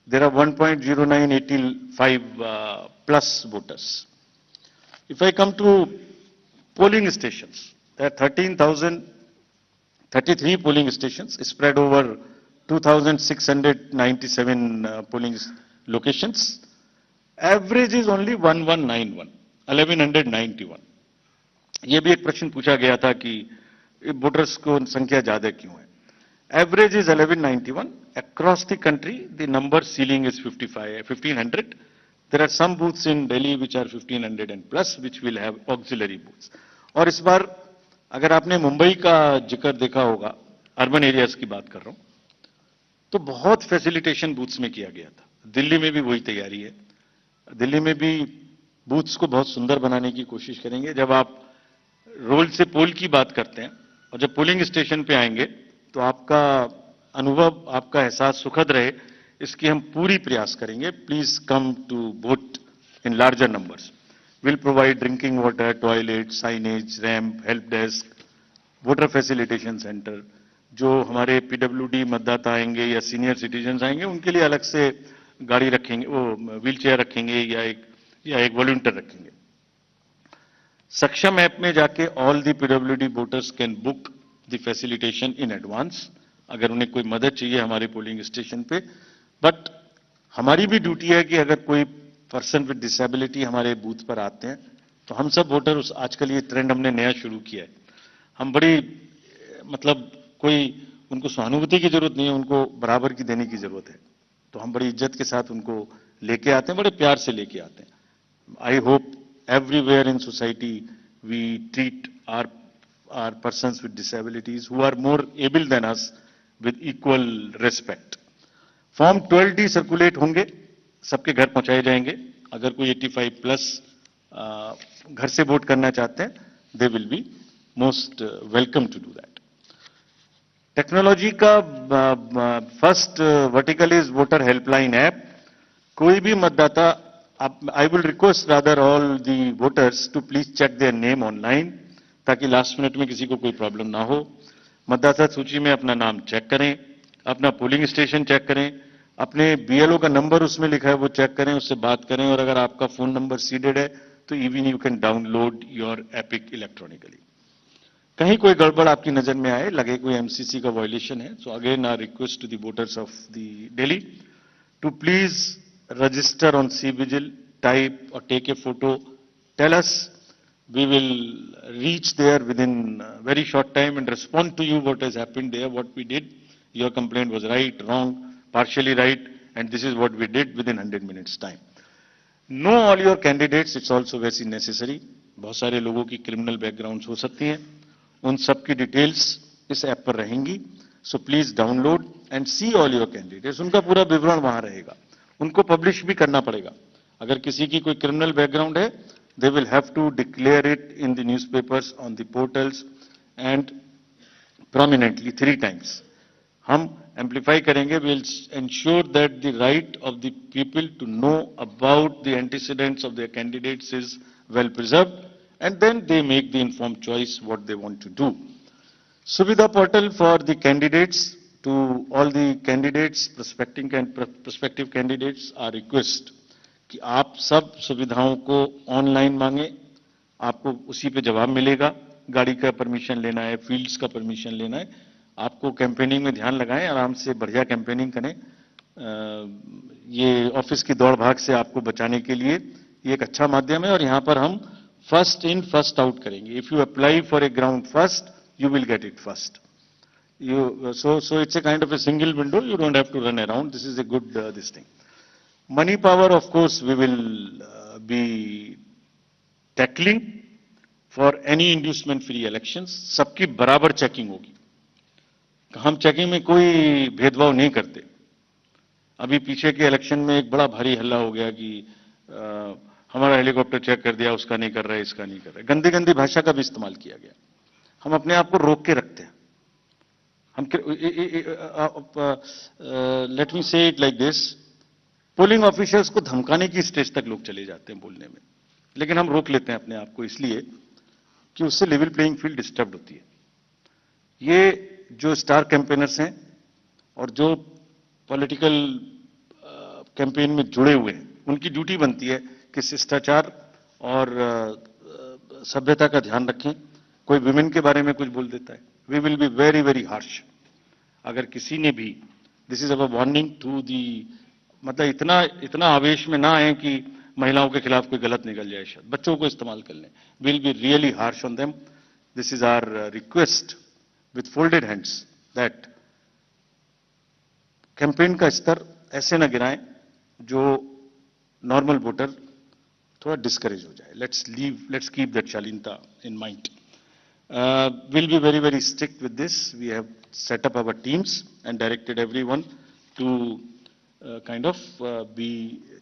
There are 1.0985 plus voters. If I come to polling stations, there are 13,033 polling stations spread over 2,697 polling locations. Average is only 1191. ये भी एक प्रश्न पूछा गया था कि voters को संख्या ज्यादा क्यों है। Average is 1191. Across the country, the number ceiling is 1500. There are some booths in Delhi which are 1500 and plus, which will have auxiliary booths. और इस बार अगर आपने मुंबई का जिक्र देखा होगा, अर्बन एरियाज की बात कर रहा हूं, तो बहुत फैसिलिटेशन बूथ्स में किया गया था। दिल्ली में भी वही तैयारी है। दिल्ली में भी बूथ्स को बहुत सुंदर बनाने की कोशिश करेंगे। जब आप रोल से पोल की बात करते हैं और जब पोलिंग स्टेशन पे आएंगे तो आपका अनुभव, आपका एहसास सुखद रहे, इसकी हम पूरी प्रयास करेंगे। Please come to vote in larger numbers. Will provide drinking water, toilet, signage, ramp, help desk, voter facilitation centre. जो हमारे पीडब्ल्यूडी मतदाता आएंगे या सीनियर सिटीजन आएंगे उनके लिए अलग से गाड़ी रखेंगे, वो व्हील चेयर रखेंगे या एक वॉलंटियर रखेंगे। सक्षम ऐप में जाके all the PWD voters can book the facilitation in advance, अगर उन्हें कोई मदद चाहिए हमारे पोलिंग स्टेशन पे। बट हमारी भी ड्यूटी है कि अगर कोई पर्सन विद डिसेबिलिटी हमारे बूथ पर आते हैं तो हम सब वोटर, उस आजकल ये ट्रेंड हमने नया शुरू किया है, हम बड़ी मतलब कोई उनको सहानुभूति की जरूरत नहीं है, उनको बराबर की देने की जरूरत है। तो हम बड़ी इज्जत के साथ उनको लेके आते हैं, बड़े प्यार से लेके आते हैं। I hope everywhere in society we treat our persons with disabilities who are more able than us with equal respect. Form 12D circulate होंगे, सबके घर पहुंचाए जाएंगे। अगर कोई 85 प्लस घर से वोट करना चाहते हैं, they will be most welcome to do that. Technology का first vertical is voter helpline app. कोई भी मतदाता, I will request rather all the voters to please check their name online, ताकि लास्ट मिनट में किसी को कोई प्रॉब्लम ना हो। मतदाता सूची में अपना नाम चेक करें, अपना पोलिंग स्टेशन चेक करें, अपने बीएलओ का नंबर उसमें लिखा है वो चेक करें, उससे बात करें, और अगर आपका फोन नंबर सीडेड है तो even you can download your epic electronically. कहीं कोई गड़बड़ आपकी नजर में आए, लगे कोई एमसीसी का वायलेशन है, so again our request to the voters of the Delhi to please register on CVGIL, type or take a photo, tell us. We will reach there within a very short time and respond to you what has happened there, what we did. Your complaint was right, wrong, partially right, and this is what we did within 100 minutes time. Know all your candidates, it's also very necessary. बहुत सारे लोगों की criminal backgrounds हो सकती हैं, उन सब की डिटेल्स इस ऐप पर रहेंगी। So please download and see all your candidates, उनका पूरा विवरण वहां रहेगा, उनको पब्लिश भी करना पड़ेगा। अगर किसी की कोई क्रिमिनल बैकग्राउंड है, they will have to declare it in the newspapers, on the portals and prominently 3 times। हम एम्पलीफाई करेंगे, will ensure that the right of the people to know about the antecedents of their candidates is well preserved and then they make the informed choice what they want to do. Suvidha portal for the candidates, to all the candidates, prospective candidates are request कि आप सब सुविधाओं को online मांगे, आपको उसी पे जवाब मिलेगा। गाड़ी का परमिशन लेना है, फील्ड्स का परमिशन लेना है, आपको कैंपेनिंग में ध्यान लगाएं, आराम से बढ़िया कैंपेनिंग करें। ये ऑफिस की दौड़ भाग से आपको बचाने के लिए ये एक अच्छा माध्यम है, और यहाँ पर हम फर्स्ट इन फर्स्ट आउट करेंगे। If you apply for a ground first, you will get it first. So it's a kind of a single window. You don't have to run around. This is a good this thing. Money power, of course, we will be tackling for any inducement-free elections. सबकी बराबर checking होगी। हम checking में कोई भेदभाव नहीं करते। अभी पीछे के इलेक्शन में एक बड़ा भारी हल्ला हो गया कि हमारा हेलीकॉप्टर चेक कर दिया, उसका नहीं कर रहा है, इसका नहीं कर रहा है। गंदी गंदी भाषा का भी इस्तेमाल किया गया। हम अपने आप को रोक के रखते हैं। हम लेट मी से it like this, polling officers को धमकाने की स्टेज तक लोग चले जाते हैं बोलने में, लेकिन हम रोक लेते हैं अपने आप को, इसलिए कि उससे लेवल प्लेइंग फील्ड डिस्टर्ब होती है। ये जो स्टार कैंपेनर्स हैं और जो पॉलिटिकल कैंपेन में जुड़े हुए हैं, उनकी ड्यूटी बनती है कि शिष्टाचार और सभ्यता का ध्यान रखें। कोई विमेन के बारे में कुछ बोल देता है, we will be very very harsh. अगर किसी ने भी, this is our warning to the, मतलब इतना आवेश में ना आए कि महिलाओं के खिलाफ कोई गलत निकल जाए, शायद बच्चों को इस्तेमाल कर लें। Will be really harsh on them. This is our request with folded hands that campaign का स्तर ऐसे न गिराएं जो नॉर्मल वोटर थोड़ा डिस्करेज हो जाए। लेट्स कीप दैट शालीनता in mind. We'll be very, very strict with this. We have set up our teams and directed everyone to kind of be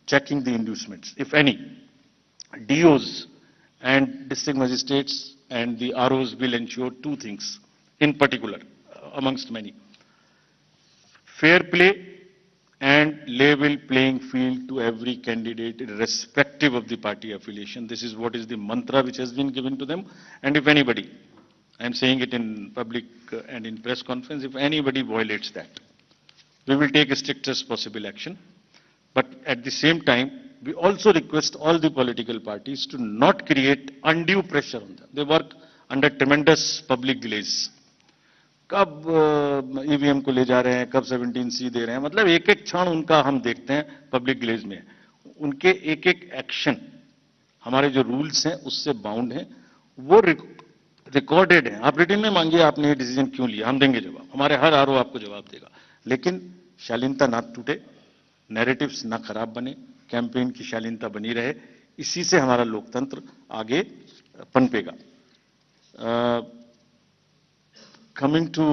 checking the inducements, if any. DOs and district magistrates and the ROs will ensure two things in particular, amongst many. Fair play and level playing field to every candidate irrespective of the party affiliation. This is what is the mantra which has been given to them. And if anybody, I am saying it in public and in press conference, if anybody violates that, we will take strictest possible action. But at the same time, we also request all the political parties to not create undue pressure on them. They work under tremendous public delays. कब EVM को ले जा रहे हैं, कब 17C दे रहे हैं, मतलब एक एक क्षण उनका हम देखते हैं पब्लिक ग्लेज में. उनके एक एक एक्शन हमारे जो रूल्स हैं उससे बाउंड हैं, वो रिकॉर्डेड हैं. आप रिटन में मांगिए आपने ये डिसीजन क्यों लिया, हम देंगे जवाब. हमारे हर आरओ आपको जवाब देगा. लेकिन शालीनता ना टूटे, नैरेटिव्स ना खराब बने, कैंपेन की शालीनता बनी रहे. इसी से हमारा लोकतंत्र आगे पनपेगा. Coming to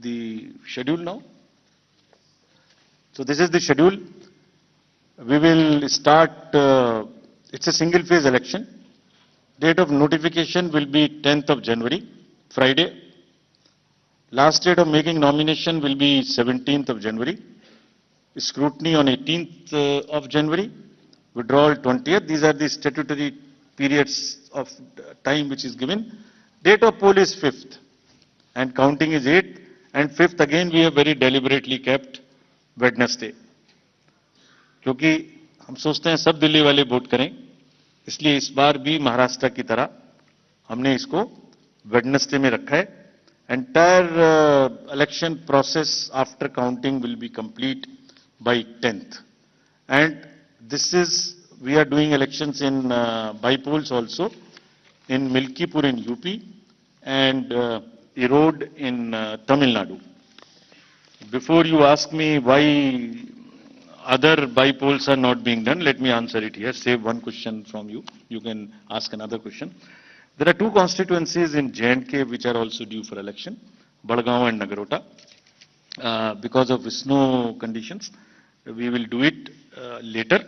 the schedule now. So this is the schedule. We will start, it's a single phase election. Date of notification will be 10th of January, Friday. Last date of making nomination will be 17th of January. Scrutiny on 18th of January. Withdrawal 20th. These are the statutory periods of time which is given. Date of poll is 5th. And counting is 8th, and 5th again we have very deliberately kept Wednesday. क्योंकि हम सोचते हैं सब दिल्ली वाले vote करें, इसलिए इस बार भी महाराष्ट्र की तरह हमने इसको वेडनेसडे में रखा है. Entire election process after counting will be complete by 10th. And this is, we are doing elections in by polls also in Milkipur in UP and Erode in Tamil Nadu. Before you ask me why other by polls are not being done, let me answer it here. Save one question from you. You can ask another question. There are two constituencies in J&K which are also due for election, Badgaon and Nagarota. Because of snow conditions, we will do it later.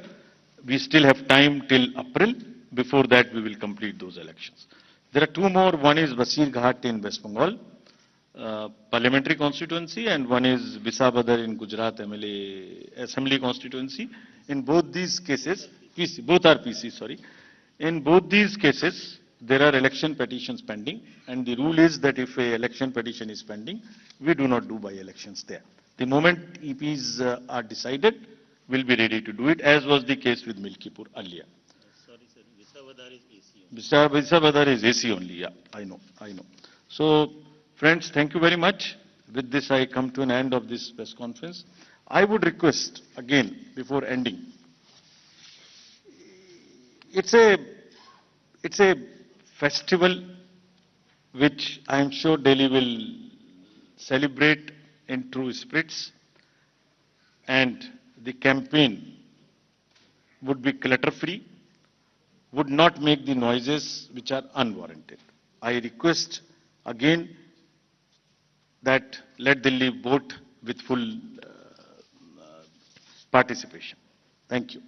We still have time till April. Before that, we will complete those elections. There are two more. One is Basir Ghat in West Bengal, parliamentary constituency, and one is Bisabadar in Gujarat MLA Assembly constituency. In both these cases, both are PC, sorry. In both these cases, there are election petitions pending, and the rule is that if a election petition is pending, we do not do by-elections there. The moment EPs are decided, we'll be ready to do it, as was the case with Milkipur earlier. Bisabadar is AC only, yeah, I know. So, friends, thank you very much. With this, I come to an end of this press conference. I would request, again, before ending, it's a festival which I am sure Delhi will celebrate in true spirits, and the campaign would be clutter-free, would not make the noises which are unwarranted. I request again that let Delhi vote with full participation. Thank you.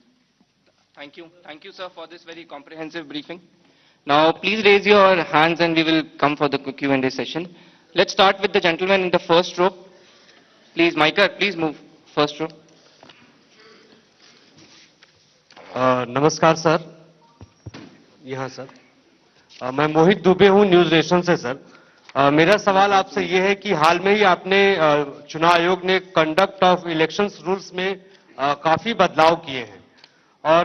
Thank you. Thank you, sir, for this very comprehensive briefing. Now, please raise your hands and we will come for the Q&A session. Let's start with the gentleman in the first row. Please, Micah, please move. First row. नमस्कार sir, यहाँ sir, मैं मोहित दुबे हूँ news nation से sir. मेरा सवाल आपसे ये है कि हाल में ही आपने चुनाव आयोग ने कंडक्ट ऑफ इलेक्शंस रूल्स में काफी बदलाव किए हैं और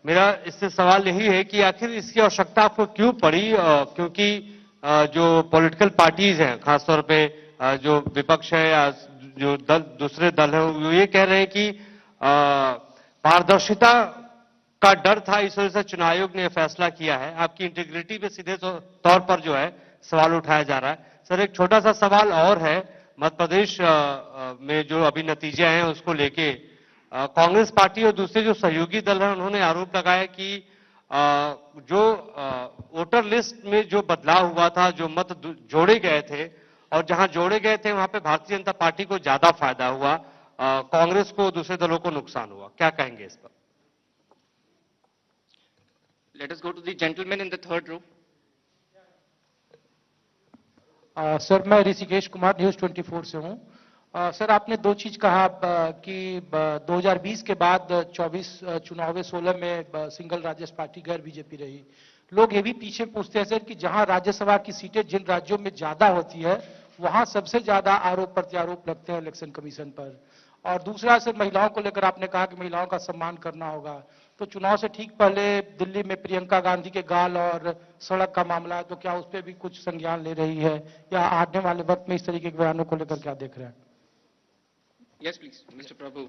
मेरा इससे सवाल यही है कि आखिर इसकी आवश्यकता आपको क्यों पड़ी, क्योंकि जो पॉलिटिकल पार्टीज हैं, खासतौर पे जो विपक्ष है या जो दूसरे दल हैं, वो ये कह रहे हैं कि पारदर्शिता का डर था, इस वजह से चुनाव आयोग ने फैसला किया है. आपकी इंटीग्रिटी पे सीधे तौर पर जो है सवाल उठाया जा रहा है. सर, एक छोटा सा सवाल और है. मध्य प्रदेश में जो अभी नतीजे आए हैं उसको लेके कांग्रेस पार्टी और दूसरे जो सहयोगी दल हैं उन्होंने आरोप लगाया कि जो वोटर लिस्ट में जो बदलाव हुआ था, जो मत जोड़े गए थे और जहां जोड़े गए थे वहां पे भारतीय जनता पार्टी को ज्यादा फायदा हुआ, कांग्रेस को दूसरे दलों को नुकसान हुआ. क्या कहेंगे इस पर? Let us go to the gentleman in the third row. Sir मैं ऋषिकेश कुमार न्यूज 24 से हूं। सर आपने दो चीज कहा कि 2020 के बाद 24 चुनाव 16 में सिंगल राज्य पार्टी गैर बीजेपी रही। लोग ये भी पीछे पूछते हैं सर कि जहां राज्यसभा की सीटें जिन राज्यों में ज्यादा होती है वहां सबसे ज्यादा आरोप प्रत्यारोप लगते हैं इलेक्शन कमीशन पर। और दूसरा सर महिलाओं को लेकर आपने कहा कि महिलाओं का सम्मान करना होगा, तो चुनाव से ठीक पहले दिल्ली में प्रियंका गांधी के गाल और सड़क का मामला है, तो क्या उस पर भी कुछ संज्ञान ले रही है या आने वाले वक्त में इस तरीके के बयानों को लेकर क्या देख रहे हैं? Yes, please, Mr. Prabhu.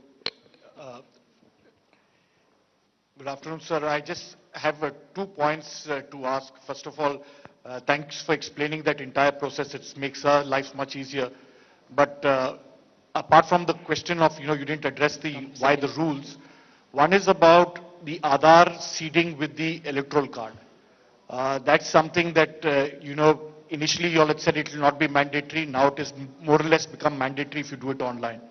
Good afternoon, sir. I just have 2 points to ask. First of all, thanks for explaining that entire process. It makes our lives much easier. But apart from the question of, you didn't address why the rules. One is about the Aadhaar seeding with the electoral card. That's something that, initially you all had said it will not be mandatory. Now it is more or less become mandatory if you do it online.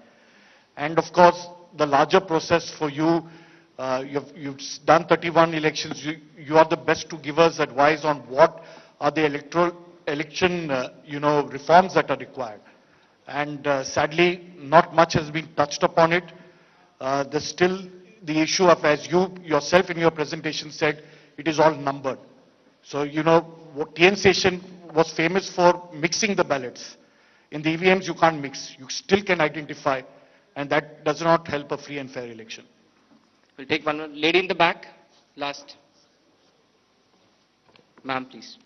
And of course, the larger process for you, you've done 31 elections. You are the best to give us advice on what are the election, reforms that are required. And sadly, not much has been touched upon it. There's still the issue of, as you yourself in your presentation said, it is all numbered. So, what TN station was famous for mixing the ballots. In the EVMs, you can't mix. You still can identify, and that does not help a free and fair election. We'll take one more. Lady in the back, last. Ma'am, please.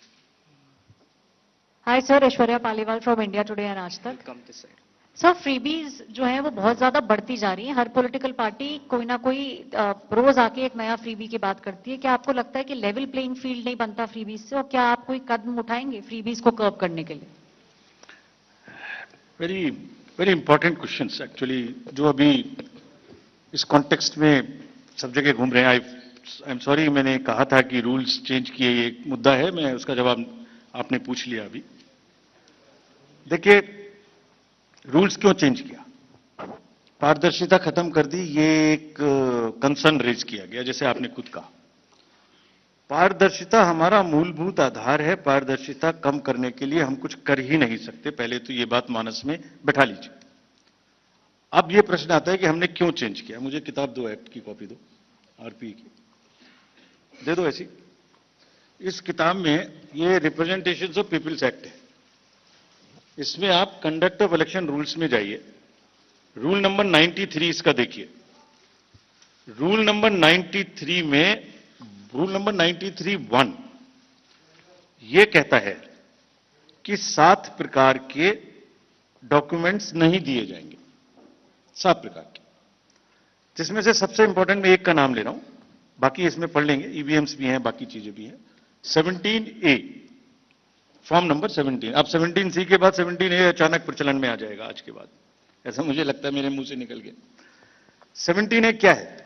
Hi sir, Aishwarya Paliwal from India today and आज तक। Come this side. Sir freebies जो है वो बहुत ज्यादा बढ़ती जा रही है। हर पॉलिटिकल पार्टी कोई ना कोई रोज आके एक नया फ्रीबी की बात करती है। क्या आपको लगता है कि लेवल प्लेइंग फील्ड नहीं बनता फ्रीबीज से, और क्या आप कोई कदम उठाएंगे फ्रीबीज को कर्व करने के लिए? Very very important questions actually, जो अभी इस कॉन्टेक्स्ट में सब जगह घूम रहे हैं। आई एम सॉरी, मैंने कहा था कि रूल्स चेंज किए, ये एक मुद्दा है, मैं उसका जवाब आपने पूछ लिया अभी। देखिए, रूल्स क्यों चेंज किया? पारदर्शिता खत्म कर दी, ये एक कंसर्न रेज किया गया, जैसे आपने खुद कहा। पारदर्शिता हमारा मूलभूत आधार है। पारदर्शिता कम करने के लिए हम कुछ कर ही नहीं सकते। पहले तो ये बात मानस में बैठा लीजिए। अब ये प्रश्न आता है कि हमने क्यों चेंज किया। मुझे किताब दो, एक्ट की कॉपी दो, आरपी की दे दो ऐसी। इस किताब में ये रिप्रेजेंटेशंस ऑफ पीपल्स एक्ट है। इसमें आप कंडक्ट ऑफ इलेक्शन रूल्स में जाइए, रूल नंबर 93 इसका देखिए। रूल नंबर 93 में, रूल नंबर 93(1) ये कहता है कि 7 प्रकार के डॉक्यूमेंट्स नहीं दिए जाएंगे, 7 प्रकार के, जिसमें से सबसे इंपॉर्टेंट मैं एक का नाम ले रहा हूं, बाकी इसमें पढ़ लेंगे। ईवीएम्स भी हैं, बाकी चीजें भी हैं। 17A, form number 17। अब 17C के बाद 17A अचानक प्रचलन में आ जाएगा आज के बाद, ऐसा मुझे लगता है, मेरे मुंह से निकल गया। 17A क्या है?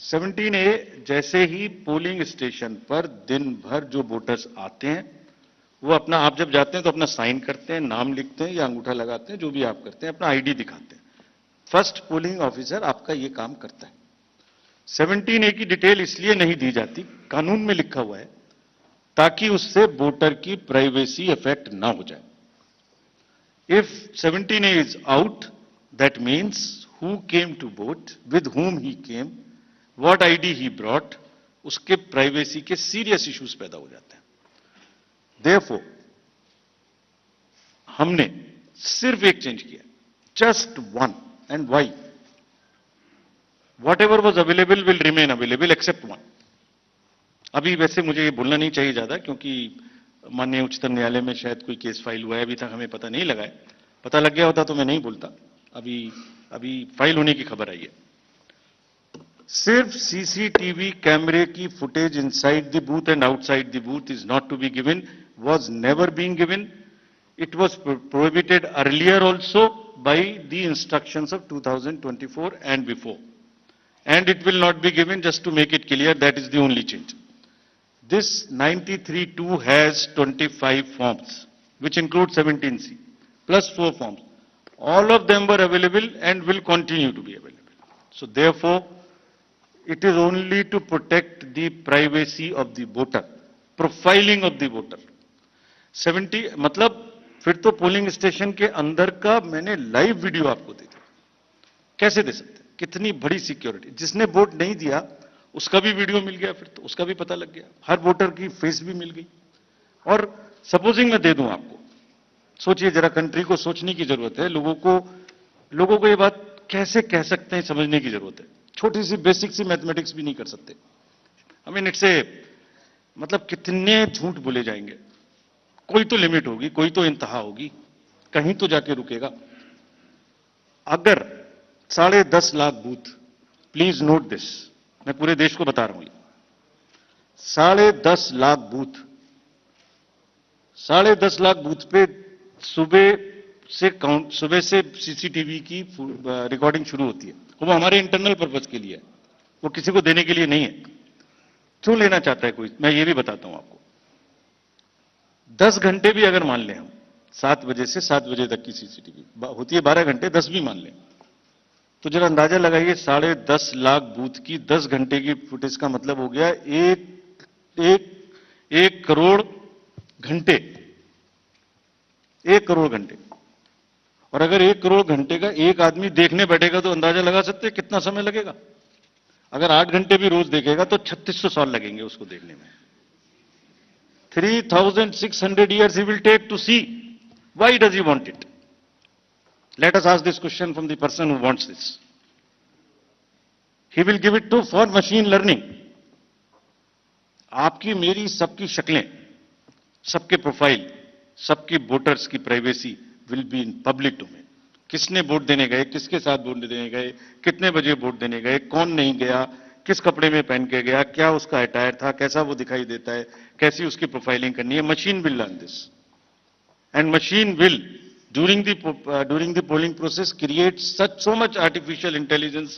17A, जैसे ही पोलिंग स्टेशन पर दिन भर जो वोटर्स आते हैं, वो अपना, आप जब जाते हैं तो अपना साइन करते हैं, नाम लिखते हैं या अंगूठा लगाते हैं, जो भी आप करते हैं, अपना आईडी दिखाते हैं। फर्स्ट पोलिंग ऑफिसर आपका ये काम करता है। 17A की डिटेल इसलिए नहीं दी जाती, कानून में लिखा हुआ है, ताकि उससे वोटर की प्राइवेसी अफेक्ट ना हो जाए। If 17A is out, that means who came to vote, with whom he came, what ID he brought, उसके प्राइवेसी के सीरियस इश्यूज पैदा हो जाते हैं। देयरफॉर हमने सिर्फ एक चेंज किया, just one, and why? Whatever was available will remain available except one. अभी वैसे मुझे ये बोलना नहीं चाहिए ज्यादा, क्योंकि माननीय उच्चतम न्यायालय में शायद कोई केस फाइल हुआ है, अभी तक हमें पता नहीं लगा है। पता लग गया होता तो मैं नहीं बोलता। अभी फाइल होने की खबर आई है। सिर्फ सीसीटीवी कैमरे की footage inside the booth and outside the booth is not to be given, was never being given. It was prohibited earlier also by the instructions of 2024 and before. And it will not be given, just to make it clear, that is the only change. This 93(2) has 25 forms, which include 17C, plus 4 forms. All of them were available and will continue to be available. So therefore, It is only to protect the privacy of the voter, profiling of the voter. 70 मतलब फिर तो polling station के अंदर का मैंने live video आपको दे दिया। कैसे दे सकते हैं? कितनी बड़ी सिक्योरिटी। जिसने वोट नहीं दिया उसका भी वीडियो मिल गया, फिर तो उसका भी पता लग गया, हर वोटर की फेस भी मिल गई। और सपोजिंग मैं दे दूं आपको, सोचिए जरा, कंट्री को सोचने की जरूरत है, लोगों को ये बात कैसे कह सकते हैं समझने की जरूरत है। छोटी सी बेसिक सी मैथमेटिक्स भी नहीं कर सकते। आई मीन इट्स मतलब कितने झूठ बोले जाएंगे। कोई तो लिमिट होगी, कोई तो इंतहा होगी, कहीं तो जाके रुकेगा। अगर 10.5 lakh booth, please note this, मैं पूरे देश को बता रहा हूं, 10.5 लाख बूथ, 10.5 लाख बूथ पे सुबह से सीसीटीवी की रिकॉर्डिंग शुरू होती है। वो हमारे इंटरनल पर्पज के लिए है, वो किसी को देने के लिए नहीं है। क्यों लेना चाहता है कोई, मैं ये भी बताता हूं आपको। 10 घंटे भी अगर मान लें हम, 7 बजे से 7 बजे तक की सीसीटीवी होती है, 12 घंटे, 10 भी मान लें, तो जरा अंदाजा लगाइए 10.5 लाख बूथ की 10 घंटे की फुटेज का मतलब हो गया 1 करोड़ घंटे। 1 करोड़ घंटे। और अगर 1 करोड़ घंटे का एक आदमी देखने बैठेगा तो अंदाजा लगा सकते हैं कितना समय लगेगा। अगर 8 घंटे भी रोज देखेगा तो 3600 साल लगेंगे उसको देखने में। 3600 years he will take to see. Why does he want it? Let us ask this question from the person who wants this. He will give it to for machine learning. आपकी मेरी सबकी शक्लें, सबके प्रोफाइल, सबकी voters की privacy will be in public domain. किसने vote देने गए, किसके साथ वोट देने गए, कितने बजे वोट देने गए, कौन नहीं गया, किस कपड़े में पहन के गया, क्या उसका अटायर था, कैसा वो दिखाई देता है, कैसी उसकी प्रोफाइलिंग करनी है। Machine will learn this and machine will during the polling process create so much artificial intelligence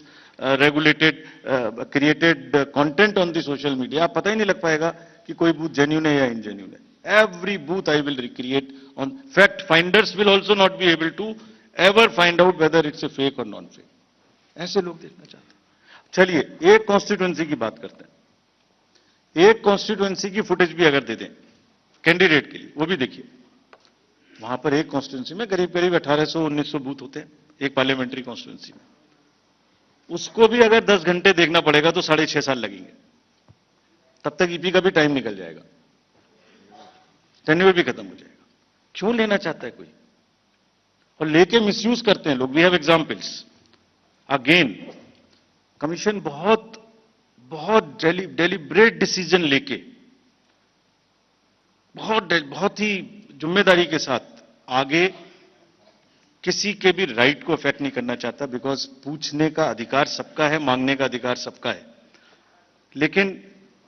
created content on the social media, आप पता ही नहीं लग पाएगा कि कोई बूथ जेन्युइन है या इनजेन्युइन है। Every booth I will recreate on fact finders will also not be able to ever find out whether it's a fake or non fake। ऐसे लोग देखना चाहते हैं। चलिए एक कॉन्स्टिट्यूएंसी की बात करते हैं। एक कॉन्स्टिट्यूएंसी की फुटेज भी अगर दे दें कैंडिडेट के लिए, वो भी देखिए। वहां पर एक कॉन्स्टिट्यूएंसी में करीब 1800-1900 बूथ होते हैं एक पार्लियामेंट्री कॉन्स्टिट्यूएंसी में। उसको भी अगर 10 घंटे देखना पड़ेगा तो 6.5 साल लगेंगे। तब तक ईपी का भी टाइम निकल जाएगा, टेन्योर भी खत्म हो जाएगा। क्यों लेना चाहता है कोई? और लेके मिसयूज करते हैं लोग। We have examples. Again commission बहुत डेलिब्रेट डिसीजन लेके बहुत ही जिम्मेदारी के साथ आगे किसी के भी राइट को अफेक्ट नहीं करना चाहता, बिकॉज पूछने का अधिकार सबका है, मांगने का अधिकार सबका है। लेकिन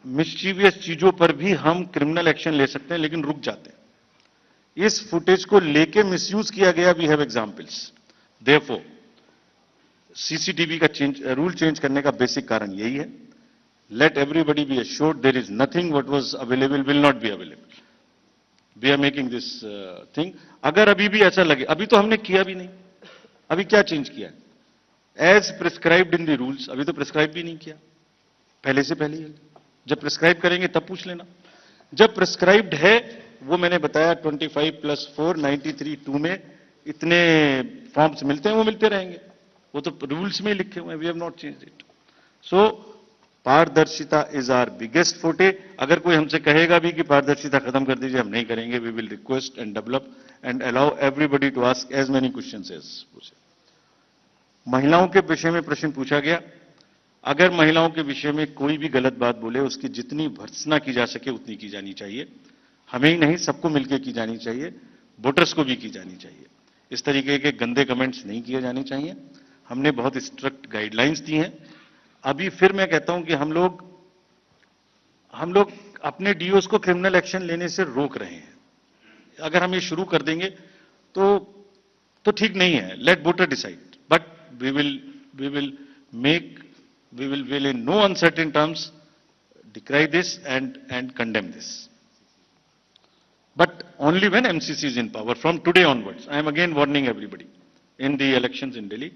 मिस्चीवियस चीजों पर भी हम क्रिमिनल एक्शन ले सकते हैं, लेकिन रुक जाते हैं। इस फुटेज को लेके मिसयूज किया गया, we have examples. Therefore CCTV का रूल चेंज करने का बेसिक कारण यही है। Let everybody be assured there is nothing what was available will not be available. We are making this thing. अगर अभी भी ऐसा लगे, अभी तो हमने किया भी नहीं, अभी क्या चेंज किया है? As prescribed in the rules, अभी तो प्रिस्क्राइब भी नहीं किया, पहले से पहले ही। जब प्रिस्क्राइब करेंगे तब पूछ लेना। जब प्रिस्क्राइब्ड है, वो मैंने बताया 25+4 93(2) में इतने फॉर्म्स मिलते हैं, वो मिलते रहेंगे। वो तो रूल्स में लिखे हुए हैं, we have not changed it. So पारदर्शिता इज आवर बिगेस्ट फोटे। अगर कोई हमसे कहेगा भी कि पारदर्शिता खत्म कर दीजिए, हम नहीं करेंगे। We will request and develop and allow everybody to ask as many questions as पूछे। महिलाओं के विषय में प्रश्न पूछा गया। अगर महिलाओं के विषय में कोई भी गलत बात बोले, उसकी जितनी भर्त्सना की जा सके उतनी की जानी चाहिए। हमें ही नहीं, सबको मिलकर की जानी चाहिए, वोटर्स को भी की जानी चाहिए। इस तरीके के गंदे कमेंट्स नहीं किए जाने चाहिए। हमने बहुत स्ट्रिक्ट गाइडलाइंस दी हैं। अभी फिर मैं कहता हूं कि हम लोग अपने डीओस को क्रिमिनल एक्शन लेने से रोक रहे हैं। अगर हम ये शुरू कर देंगे तो ठीक नहीं है। Let voter decide, but we will in no uncertain terms decry this and condemn this, but only when MCC is in power from today onwards. I am again warning everybody in the elections in Delhi.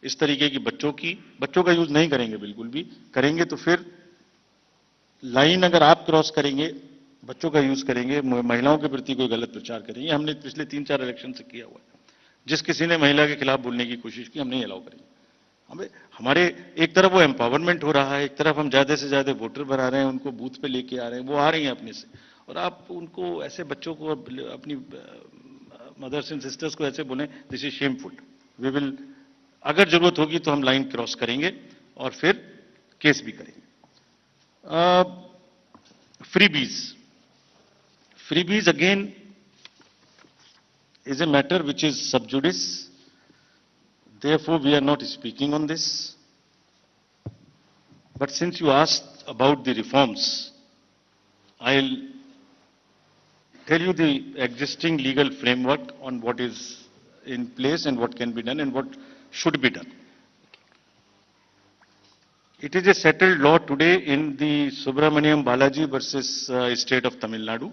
इस तरीके की बच्चों का use नहीं करेंगे, बिल्कुल भी करेंगे तो फिर लाइन अगर आप क्रॉस करेंगे, बच्चों का यूज करेंगे, महिलाओं के प्रति कोई गलत प्रचार करेंगे, हमने पिछले 3-4 इलेक्शन से किया हुआ है। जिस किसी ने महिला के खिलाफ बोलने की कोशिश की, हम नहीं अलाउ करेंगे। हमें हमारे एक तरफ वो एम्पावरमेंट हो रहा है, एक तरफ हम ज्यादा से ज्यादा वोटर बना रहे हैं, उनको बूथ पे लेके आ रहे हैं, वो आ रही हैं अपने से, और आप उनको ऐसे बच्चों को अपनी मदर्स एंड सिस्टर्स को ऐसे बोलें, this is shameful. We will, अगर जरूरत होगी तो हम लाइन क्रॉस करेंगे और फिर केस भी करेंगे। freebies again is a matter which is sub judice, therefore we are not speaking on this. But since you asked about the reforms, I'll tell you the existing legal framework on what is in place and what can be done and what should be done. It is a settled law today in the Subramaniam Balaji versus State of Tamil Nadu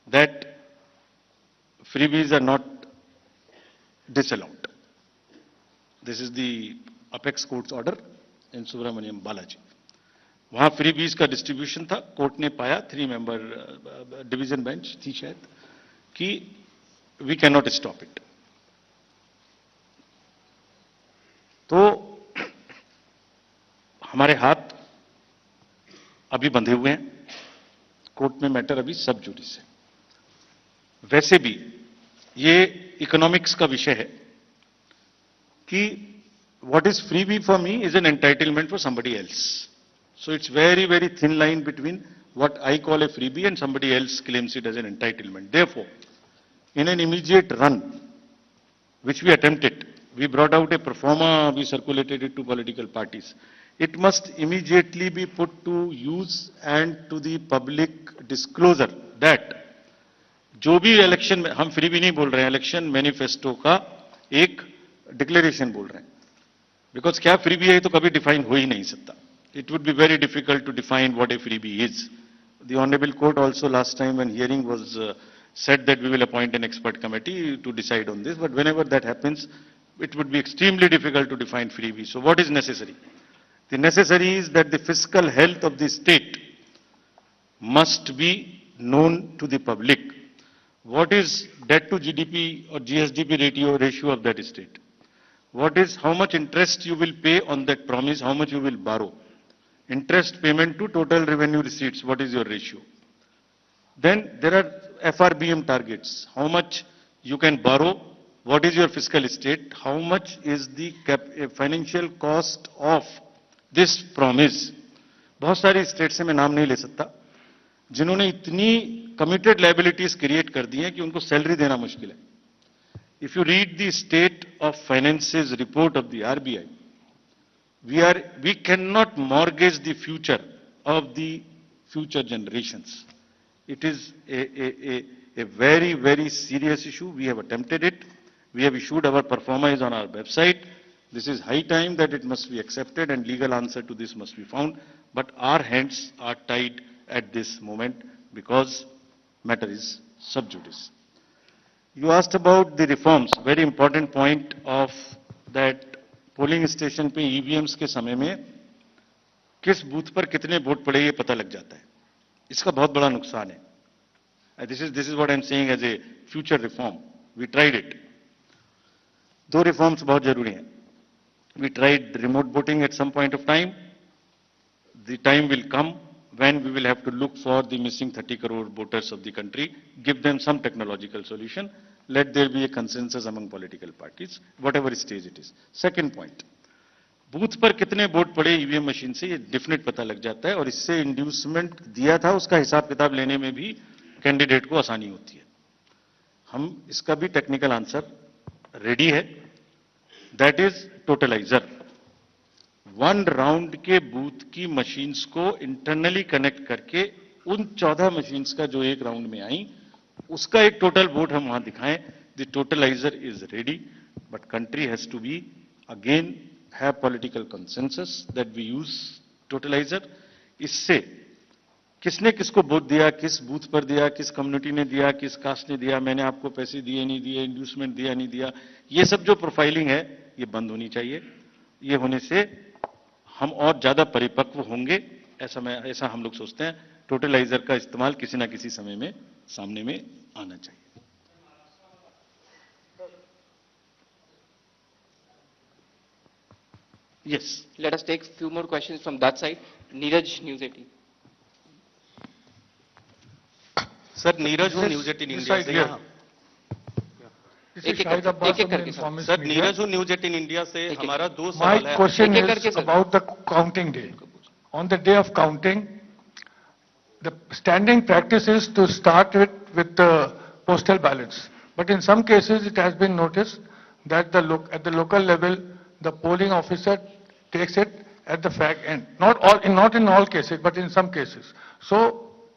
that freebies are not disallowed. This is the apex court's order in Subramaniam Balaji. वहां freebies का distribution था, court ने पाया, 3 member division bench थी शायद, कि we can not stop it. तो हमारे हाथ अभी बंधे हुए हैं, कोर्ट में मैटर अभी सब जुडिस है। वैसे भी ये इकोनॉमिक्स का विषय है कि what is freebie for me is an entitlement for somebody else. So it's very very thin line between what I call a freebie and somebody else claims it as an entitlement. Therefore in an immediate run, which we attempted, we brought out a pro forma, we circulated it to political parties. It must immediately be put to use and to the public disclosure that जो भी election में, हम free भी नहीं बोल रहे हैं, election manifesto का एक डिक्लेरेशन बोल रहे हैं, बिकॉज क्या फ्री भी है तो कभी डिफाइन हो ही नहीं सकता। It would be very difficult to define what a freebie is. The honourable court also last time when hearing was said that we will appoint an expert committee to decide on this, but whenever that happens, it would be extremely difficult to define freebie. So what is necessary? The necessary is that the fiscal health of the state must be known to the public. What is debt to GDP or GSDP ratio of that state? What is, how much interest you will pay on that promise, how much you will borrow? Interest payment to total revenue receipts, what is your ratio? Then there are FRBM targets. How much you can borrow? What is your fiscal state? How much is the financial cost of this promise? बहुत सारी state से मैं नाम नहीं ले सकता जिन्होंने इतनी कमिटेड लायबिलिटीज क्रिएट कर दी हैं कि उनको सैलरी देना मुश्किल है। If you read the state of finances report of the RBI, we cannot mortgage the future of the future generations. It is a very, very serious issue. We have attempted it. We have issued our performance on our website. This is high time that it must be accepted and legal answer to this must be found. But our hands are tied at this moment because matter is sub judice. You asked about the reforms. Very important point of that polling station पे EVMs के समय में किस booth पर कितने vote पड़े ये पता लग जाता है। इसका बहुत बड़ा नुकसान है। This is what I'm saying as a future reform. We tried it. 2 reforms बहुत जरूरी हैं। We tried remote voting at some point of time. The time will come when we will have to look for the missing 30 crore voters of the country, give them some technological solution, let there be a consensus among political parties, whatever stage it is. Second point, booth पर कितने vote पड़े EVM machine से ये definite पता लग जाता है और इससे इंड्यूसमेंट दिया था उसका हिसाब किताब लेने में भी कैंडिडेट को आसानी होती है। हम इसका भी टेक्निकल आंसर रेडी है, दैट इज टोटलाइजर। 1 राउंड के बूथ की मशीन्स को इंटरनली कनेक्ट करके उन 14 मशीन्स का जो 1 राउंड में आई उसका एक टोटल वोट हम वहां दिखाएं। The totaliser is ready, but country has to be again have political consensus that we use totalizer. इससे किसने किसको वोट दिया, किस बूथ पर दिया, किस कम्युनिटी ने दिया, किस कास्ट ने दिया, मैंने आपको पैसे दिए नहीं दिए, इंड्यूसमेंट दिया नहीं दिया, ये सब जो प्रोफाइलिंग है ये बंद होनी चाहिए। ये होने से हम और ज्यादा परिपक्व होंगे, ऐसा हम लोग सोचते हैं। टोटलाइजर का इस्तेमाल किसी ना किसी समय में सामने में आना चाहिए। Yes. Let us take few more questions from that side. Neeraj, News 18. Sir Neeraj हूँ न्यूज 18 इंडिया से यहाँ एक एक करके सर नीरज हूँ न्यूज 18 इंडिया से हमारा दो My सवाल है question एक करके is sir. about the counting day. On the day of counting, the standing practice is to start it with the postal ballots. But in some cases, it has been noticed that at the local level, the polling officer takes it at the fag end. Not in all cases, but in some cases. So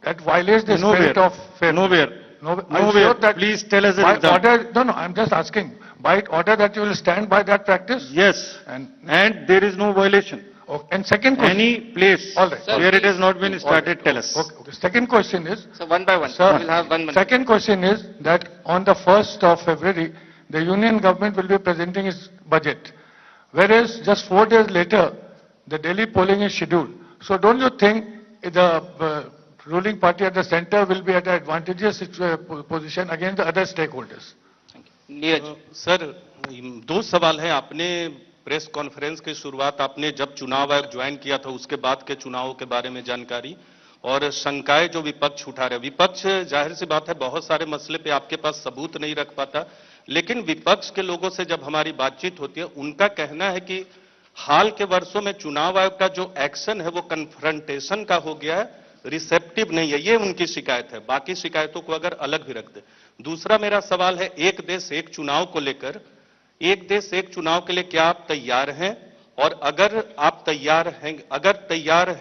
that violates the spirit of fairness. Nowhere. Are you sure that Please tell us an by example. order? No, I'm just asking. By order that you will stand by that practice? Yes. And there is no violation. Okay. And second question. Any place All right. Sir, where it has please. not been started, tell us. Okay. Second question is, So one by one. sir, We will have 1 minute. second question is that on the 1st of February, the union government will be presenting its budget. Whereas just 4 days later, the Delhi polling is scheduled. So don't you think the ruling party at the center will be at an advantageous position against the other stakeholders? Neeraj. Sir दो सवाल हैं। आपने press conference की शुरुआत आपने जब चुनाव आयोग ज्वाइन किया था उसके बाद के चुनावों के बारे में जानकारी और शंकाएं जो विपक्ष उठा रहे। विपक्ष जाहिर सी बात है बहुत सारे मसले पे आपके पास सबूत नहीं रख पाता, लेकिन विपक्ष के लोगों से जब हमारी बातचीत होती है उनका कहना है कि हाल के वर्षों में चुनाव आयोग का जो एक्शन है वो कन्फ्रंटेशन का हो गया है, रिसेप्टिव नहीं है। ये उनकी शिकायत है। बाकी शिकायतों को अगर अलग भी रख दे। दूसरा मेरा सवाल है एक देश एक चुनाव को लेकर, एक देश एक चुनाव के लिए क्या आप तैयार हैं? और अगर आप तैयार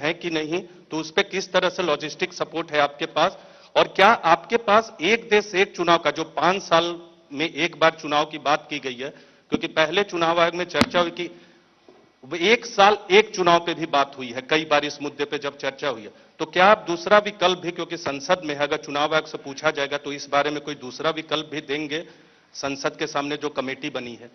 हैं कि नहीं तो उस पर किस तरह से लॉजिस्टिक सपोर्ट है आपके पास? और क्या आपके पास एक देश एक चुनाव का जो 5 साल में एक बार चुनाव की बात की गई है, क्योंकि पहले चुनाव आयोग में चर्चा हुई कि 1 साल एक चुनाव पे भी बात हुई है, कई बार इस मुद्दे पे जब चर्चा हुई है, तो क्या आप दूसरा विकल्प भी, क्योंकि संसद में है, अगर चुनाव आयोग से पूछा जाएगा तो इस बारे में कोई दूसरा विकल्प भी देंगे संसद के सामने जो कमेटी बनी है?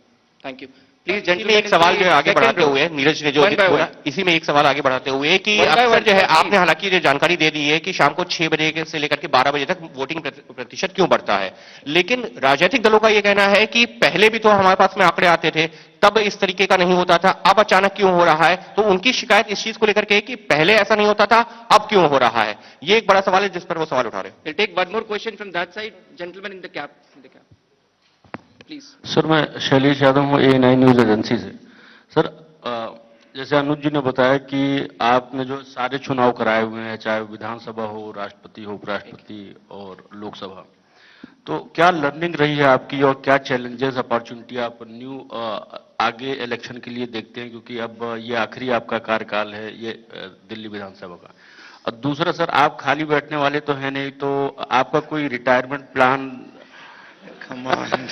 Thank you. Please, इसी में gentlemen, एक सवाल जो है आगे second बढ़ाते row. हुए नीरज ने जो One by बोला, one. इसी में एक सवाल आगे बढ़ाते हुए कि One by अक्सर one, जो है please. आपने हालांकि जो जानकारी दे दी है कि शाम को 6 बजे से लेकर के 12 बजे तक वोटिंग प्रतिशत क्यों बढ़ता है, लेकिन राजनीतिक दलों का यह कहना है कि पहले भी तो हमारे पास में आंकड़े आते थे, तब इस तरीके का नहीं होता था, अब अचानक क्यों हो रहा है? तो उनकी शिकायत इस चीज को लेकर के कि पहले ऐसा नहीं होता था, अब क्यों हो रहा है? ये एक बड़ा सवाल है जिस पर वो सवाल उठा रहे हैं। We'll take one more question from that side. Gentleman in the cap. Please. Sir मैं शैलेश यादव हूँ A9 न्यूज एजेंसी से। सर जैसे अनुज जी ने बताया कि आपने जो सारे चुनाव कराए हुए हैं, चाहे विधानसभा हो, राष्ट्रपति हो, उपराष्ट्रपति और लोकसभा, तो क्या लर्निंग रही है आपकी और क्या चैलेंजेस अपॉर्चुनिटी आप आगे इलेक्शन के लिए देखते हैं, क्योंकि अब ये आखिरी आपका कार्यकाल है ये दिल्ली विधानसभा का। और दूसरा सर, आप खाली बैठने वाले तो है नहीं, तो आपका कोई retirement plan? Come on.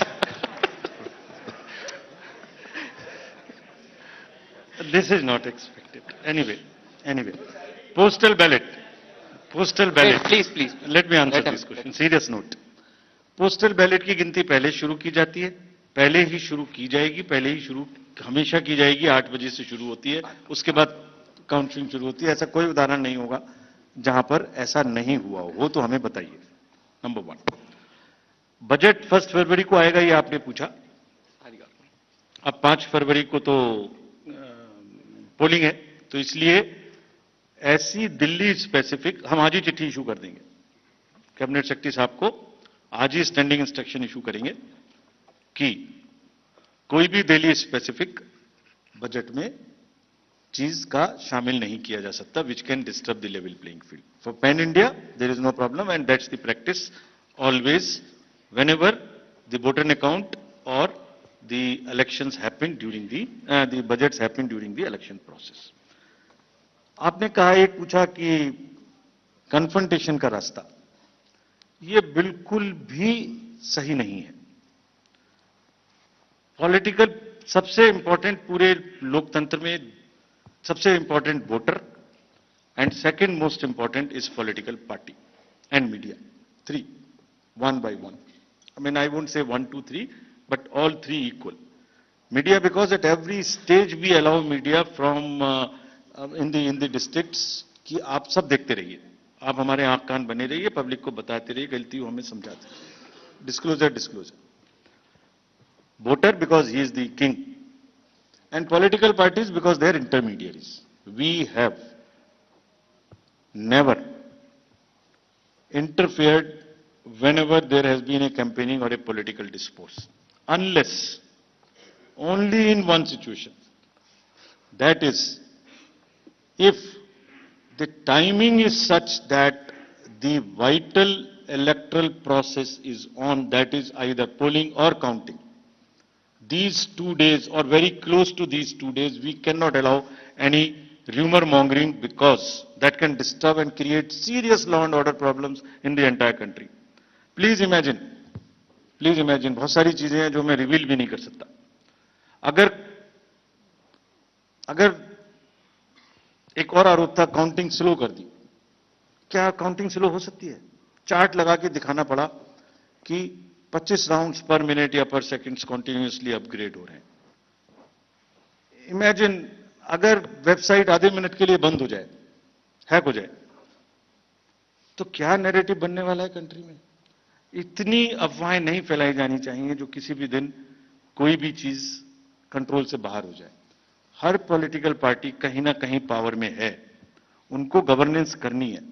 This is not expected. Anyway. Postal ballot. Please. Let me answer Let him- this question. Serious note. Postal ballot की गिनती पहले शुरू की जाती है, पहले ही शुरू की जाएगी, हमेशा की जाएगी। 8 बजे से शुरू होती है, उसके बाद काउंटिंग शुरू होती है। ऐसा कोई उदाहरण नहीं होगा जहां पर ऐसा नहीं हुआ हो, वो तो हमें बताइए। नंबर 1, बजट 1 फरवरी को आएगा, ये आपने पूछा। अब 5 फरवरी को तो पोलिंग है, तो इसलिए ऐसी दिल्ली स्पेसिफिक हम आज ही चिट्ठी इशू कर देंगे। कैबिनेट सेक्रेटरी साहब को आज ही स्टैंडिंग इंस्ट्रक्शन इशू करेंगे कि कोई भी दिल्ली स्पेसिफिक बजट में चीज का शामिल नहीं किया जा सकता which can disturb the level playing field. For pan India there is no problem and that's the practice always whenever the voter account or the elections happen during the budgets happen during the election process. आपने कहा, एक पूछा कि confrontation का रास्ता, ये बिल्कुल भी सही नहीं है। पॉलिटिकल सबसे इंपॉर्टेंट पूरे लोकतंत्र में सबसे important voter and second most important is political party and media. 3 1 by 1. I mean, I won't say 1 2 3, but all 3 equal. Media, because at every stage we allow media from in the districts कि आप सब देखते रहिए, आप हमारे आंख कान बने रहिए, पब्लिक को बताते रहिए, गलती हो हमें समझाते रहिए. Disclosure. Voter because he is the king, and political parties because they are intermediaries. We have never interfered whenever there has been a campaigning or a political discourse, unless only in one situation. That is, if the timing is such that the vital electoral process is on, that is either polling or counting. These 2 days or very close to these 2 days, we cannot allow any rumor mongering because that can disturb and create serious law and order problems in the entire country. Please imagine, बहुत सारी चीजें हैं जो मैं reveal भी नहीं कर सकता. अगर एक और आरोप था, काउंटिंग स्लो कर दी. क्या काउंटिंग स्लो हो सकती है? चार्ट लगा के दिखाना पड़ा कि 25 राउंड्स पर मिनट या पर सेकंड्स कंटिन्यूअसली अपग्रेड हो रहे हैं. इमेजिन अगर वेबसाइट आधे मिनट के लिए बंद हो जाए, हैक हो जाए, तो क्या नैरेटिव बनने वाला है कंट्री में? इतनी अफवाहें नहीं फैलाई जानी चाहिए जो किसी भी दिन कोई भी चीज कंट्रोल से बाहर हो जाए. हर पॉलिटिकल पार्टी कहीं ना कहीं पावर में है, उनको गवर्नेंस करनी है.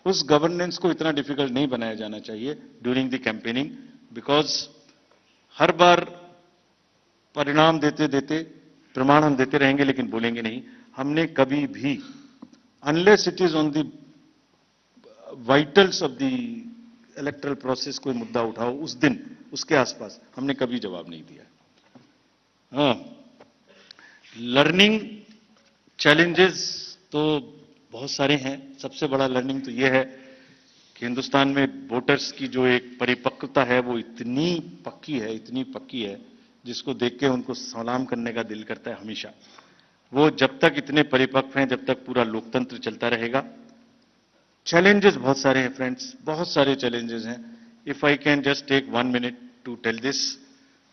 उस गवर्नेंस को इतना डिफिकल्ट नहीं बनाया जाना चाहिए ड्यूरिंग द कैंपेनिंग, बिकॉज हर बार परिणाम देते देते प्रमाण हम देते रहेंगे लेकिन बोलेंगे नहीं. हमने कभी भी, unless it is on the vitals of the electoral process, कोई मुद्दा उठाओ उस दिन उसके आसपास, हमने कभी जवाब नहीं दिया. हाँ, लर्निंग चैलेंजेस तो बहुत सारे हैं. सबसे बड़ा लर्निंग तो यह है कि हिंदुस्तान में वोटर्स की जो एक परिपक्वता है वो इतनी पक्की है जिसको देख के उनको सलाम करने का दिल करता है हमेशा. वो जब तक इतने परिपक्व हैं, जब तक पूरा लोकतंत्र चलता रहेगा. चैलेंजेस बहुत सारे हैं फ्रेंड्स, बहुत सारे चैलेंजेस हैं. If I can just take 1 minute to tell this,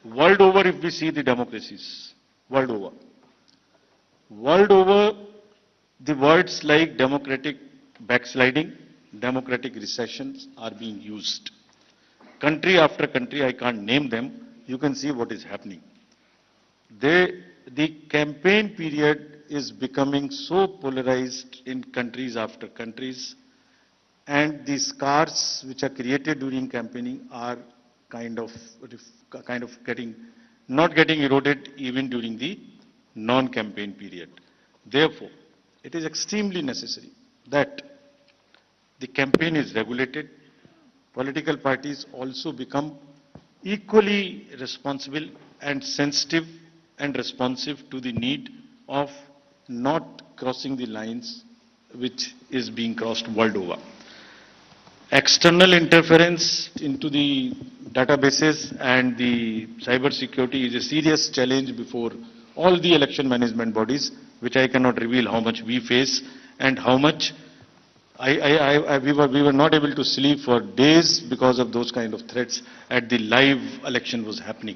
world over if we see the democracies, world over the words like democratic backsliding, democratic recessions are being used. Country after country, I can't name them, you can see what is happening. The campaign period is becoming so polarized in countries after countries, and the scars which are created during campaigning are kind of not getting eroded even during the non-campaign period. Therefore, it is extremely necessary that the campaign is regulated. Political parties also become equally responsible and sensitive and responsive to the need of not crossing the lines which is being crossed world over. External interference into the databases and the cyber security is a serious challenge before all the election management bodies, which I cannot reveal how much we face and how much we were not able to sleep for days because of those kind of threats at the live election was happening.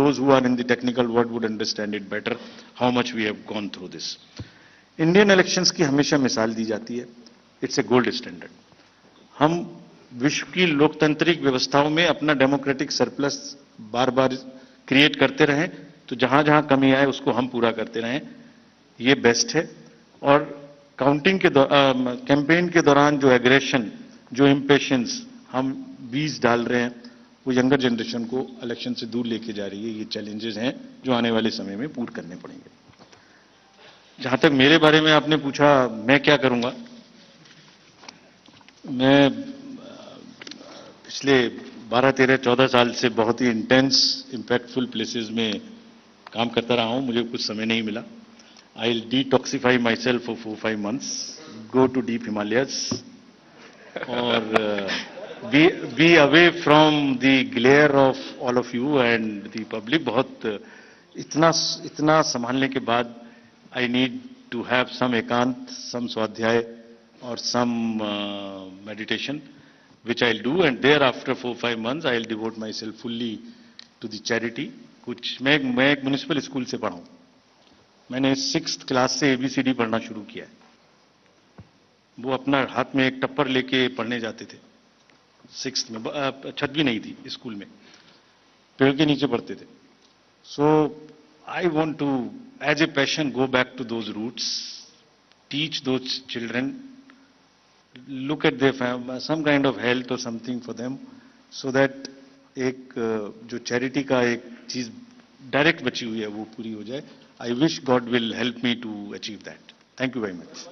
Those who are in the technical world would understand it better, how much we have gone through this. Indian elections की हमेशा मिसाल दी जाती है. It's a gold standard. हम विश्व की लोकतांत्रिक व्यवस्थाओं में अपना डेमोक्रेटिक सरप्लस बार बार क्रिएट करते रहें, तो जहां जहां कमी आए उसको हम पूरा करते रहें, ये बेस्ट है. और काउंटिंग के कैंपेन के दौरान जो एग्रेशन, जो इम्पेशंस हम बीज डाल रहे हैं, वो यंगर जनरेशन को इलेक्शन से दूर लेके जा रही है. ये चैलेंजेस हैं जो आने वाले समय में पूर्ण करने पड़ेंगे. जहां तक मेरे बारे में आपने पूछा, मैं क्या करूंगा, मैं पिछले 12, 13, 14 साल से बहुत ही इंटेंस इंपैक्टफुल प्लेसेस में काम करता रहा हूं. मुझे कुछ समय नहीं मिला. I will detoxify my self for 4-5 months, go to deep Himalayas और be away from the glare of all of you and the public. बहुत इतना संभालने के बाद I need to have some एकांत, सम स्वाध्याय or some meditation, which I'll do, and thereafter 4-5 months I'll devote myself fully to the charity मैं एक municipal school से पढ़ा हूं। मैंने 6th क्लास से ABCD पढ़ना शुरू किया है। वो अपना हाथ में एक टप्पर लेके पढ़ने जाते थे 6th में, छत भी नहीं थी स्कूल में, पेड़ के नीचे पढ़ते थे। So I want to as a passion go back to those roots, teach those children, look at their some kind of health or something for them, so that एक जो चैरिटी का एक चीज डायरेक्ट बची हुई है वो पूरी हो जाए। I wish God will help me to achieve that. Thank you very much.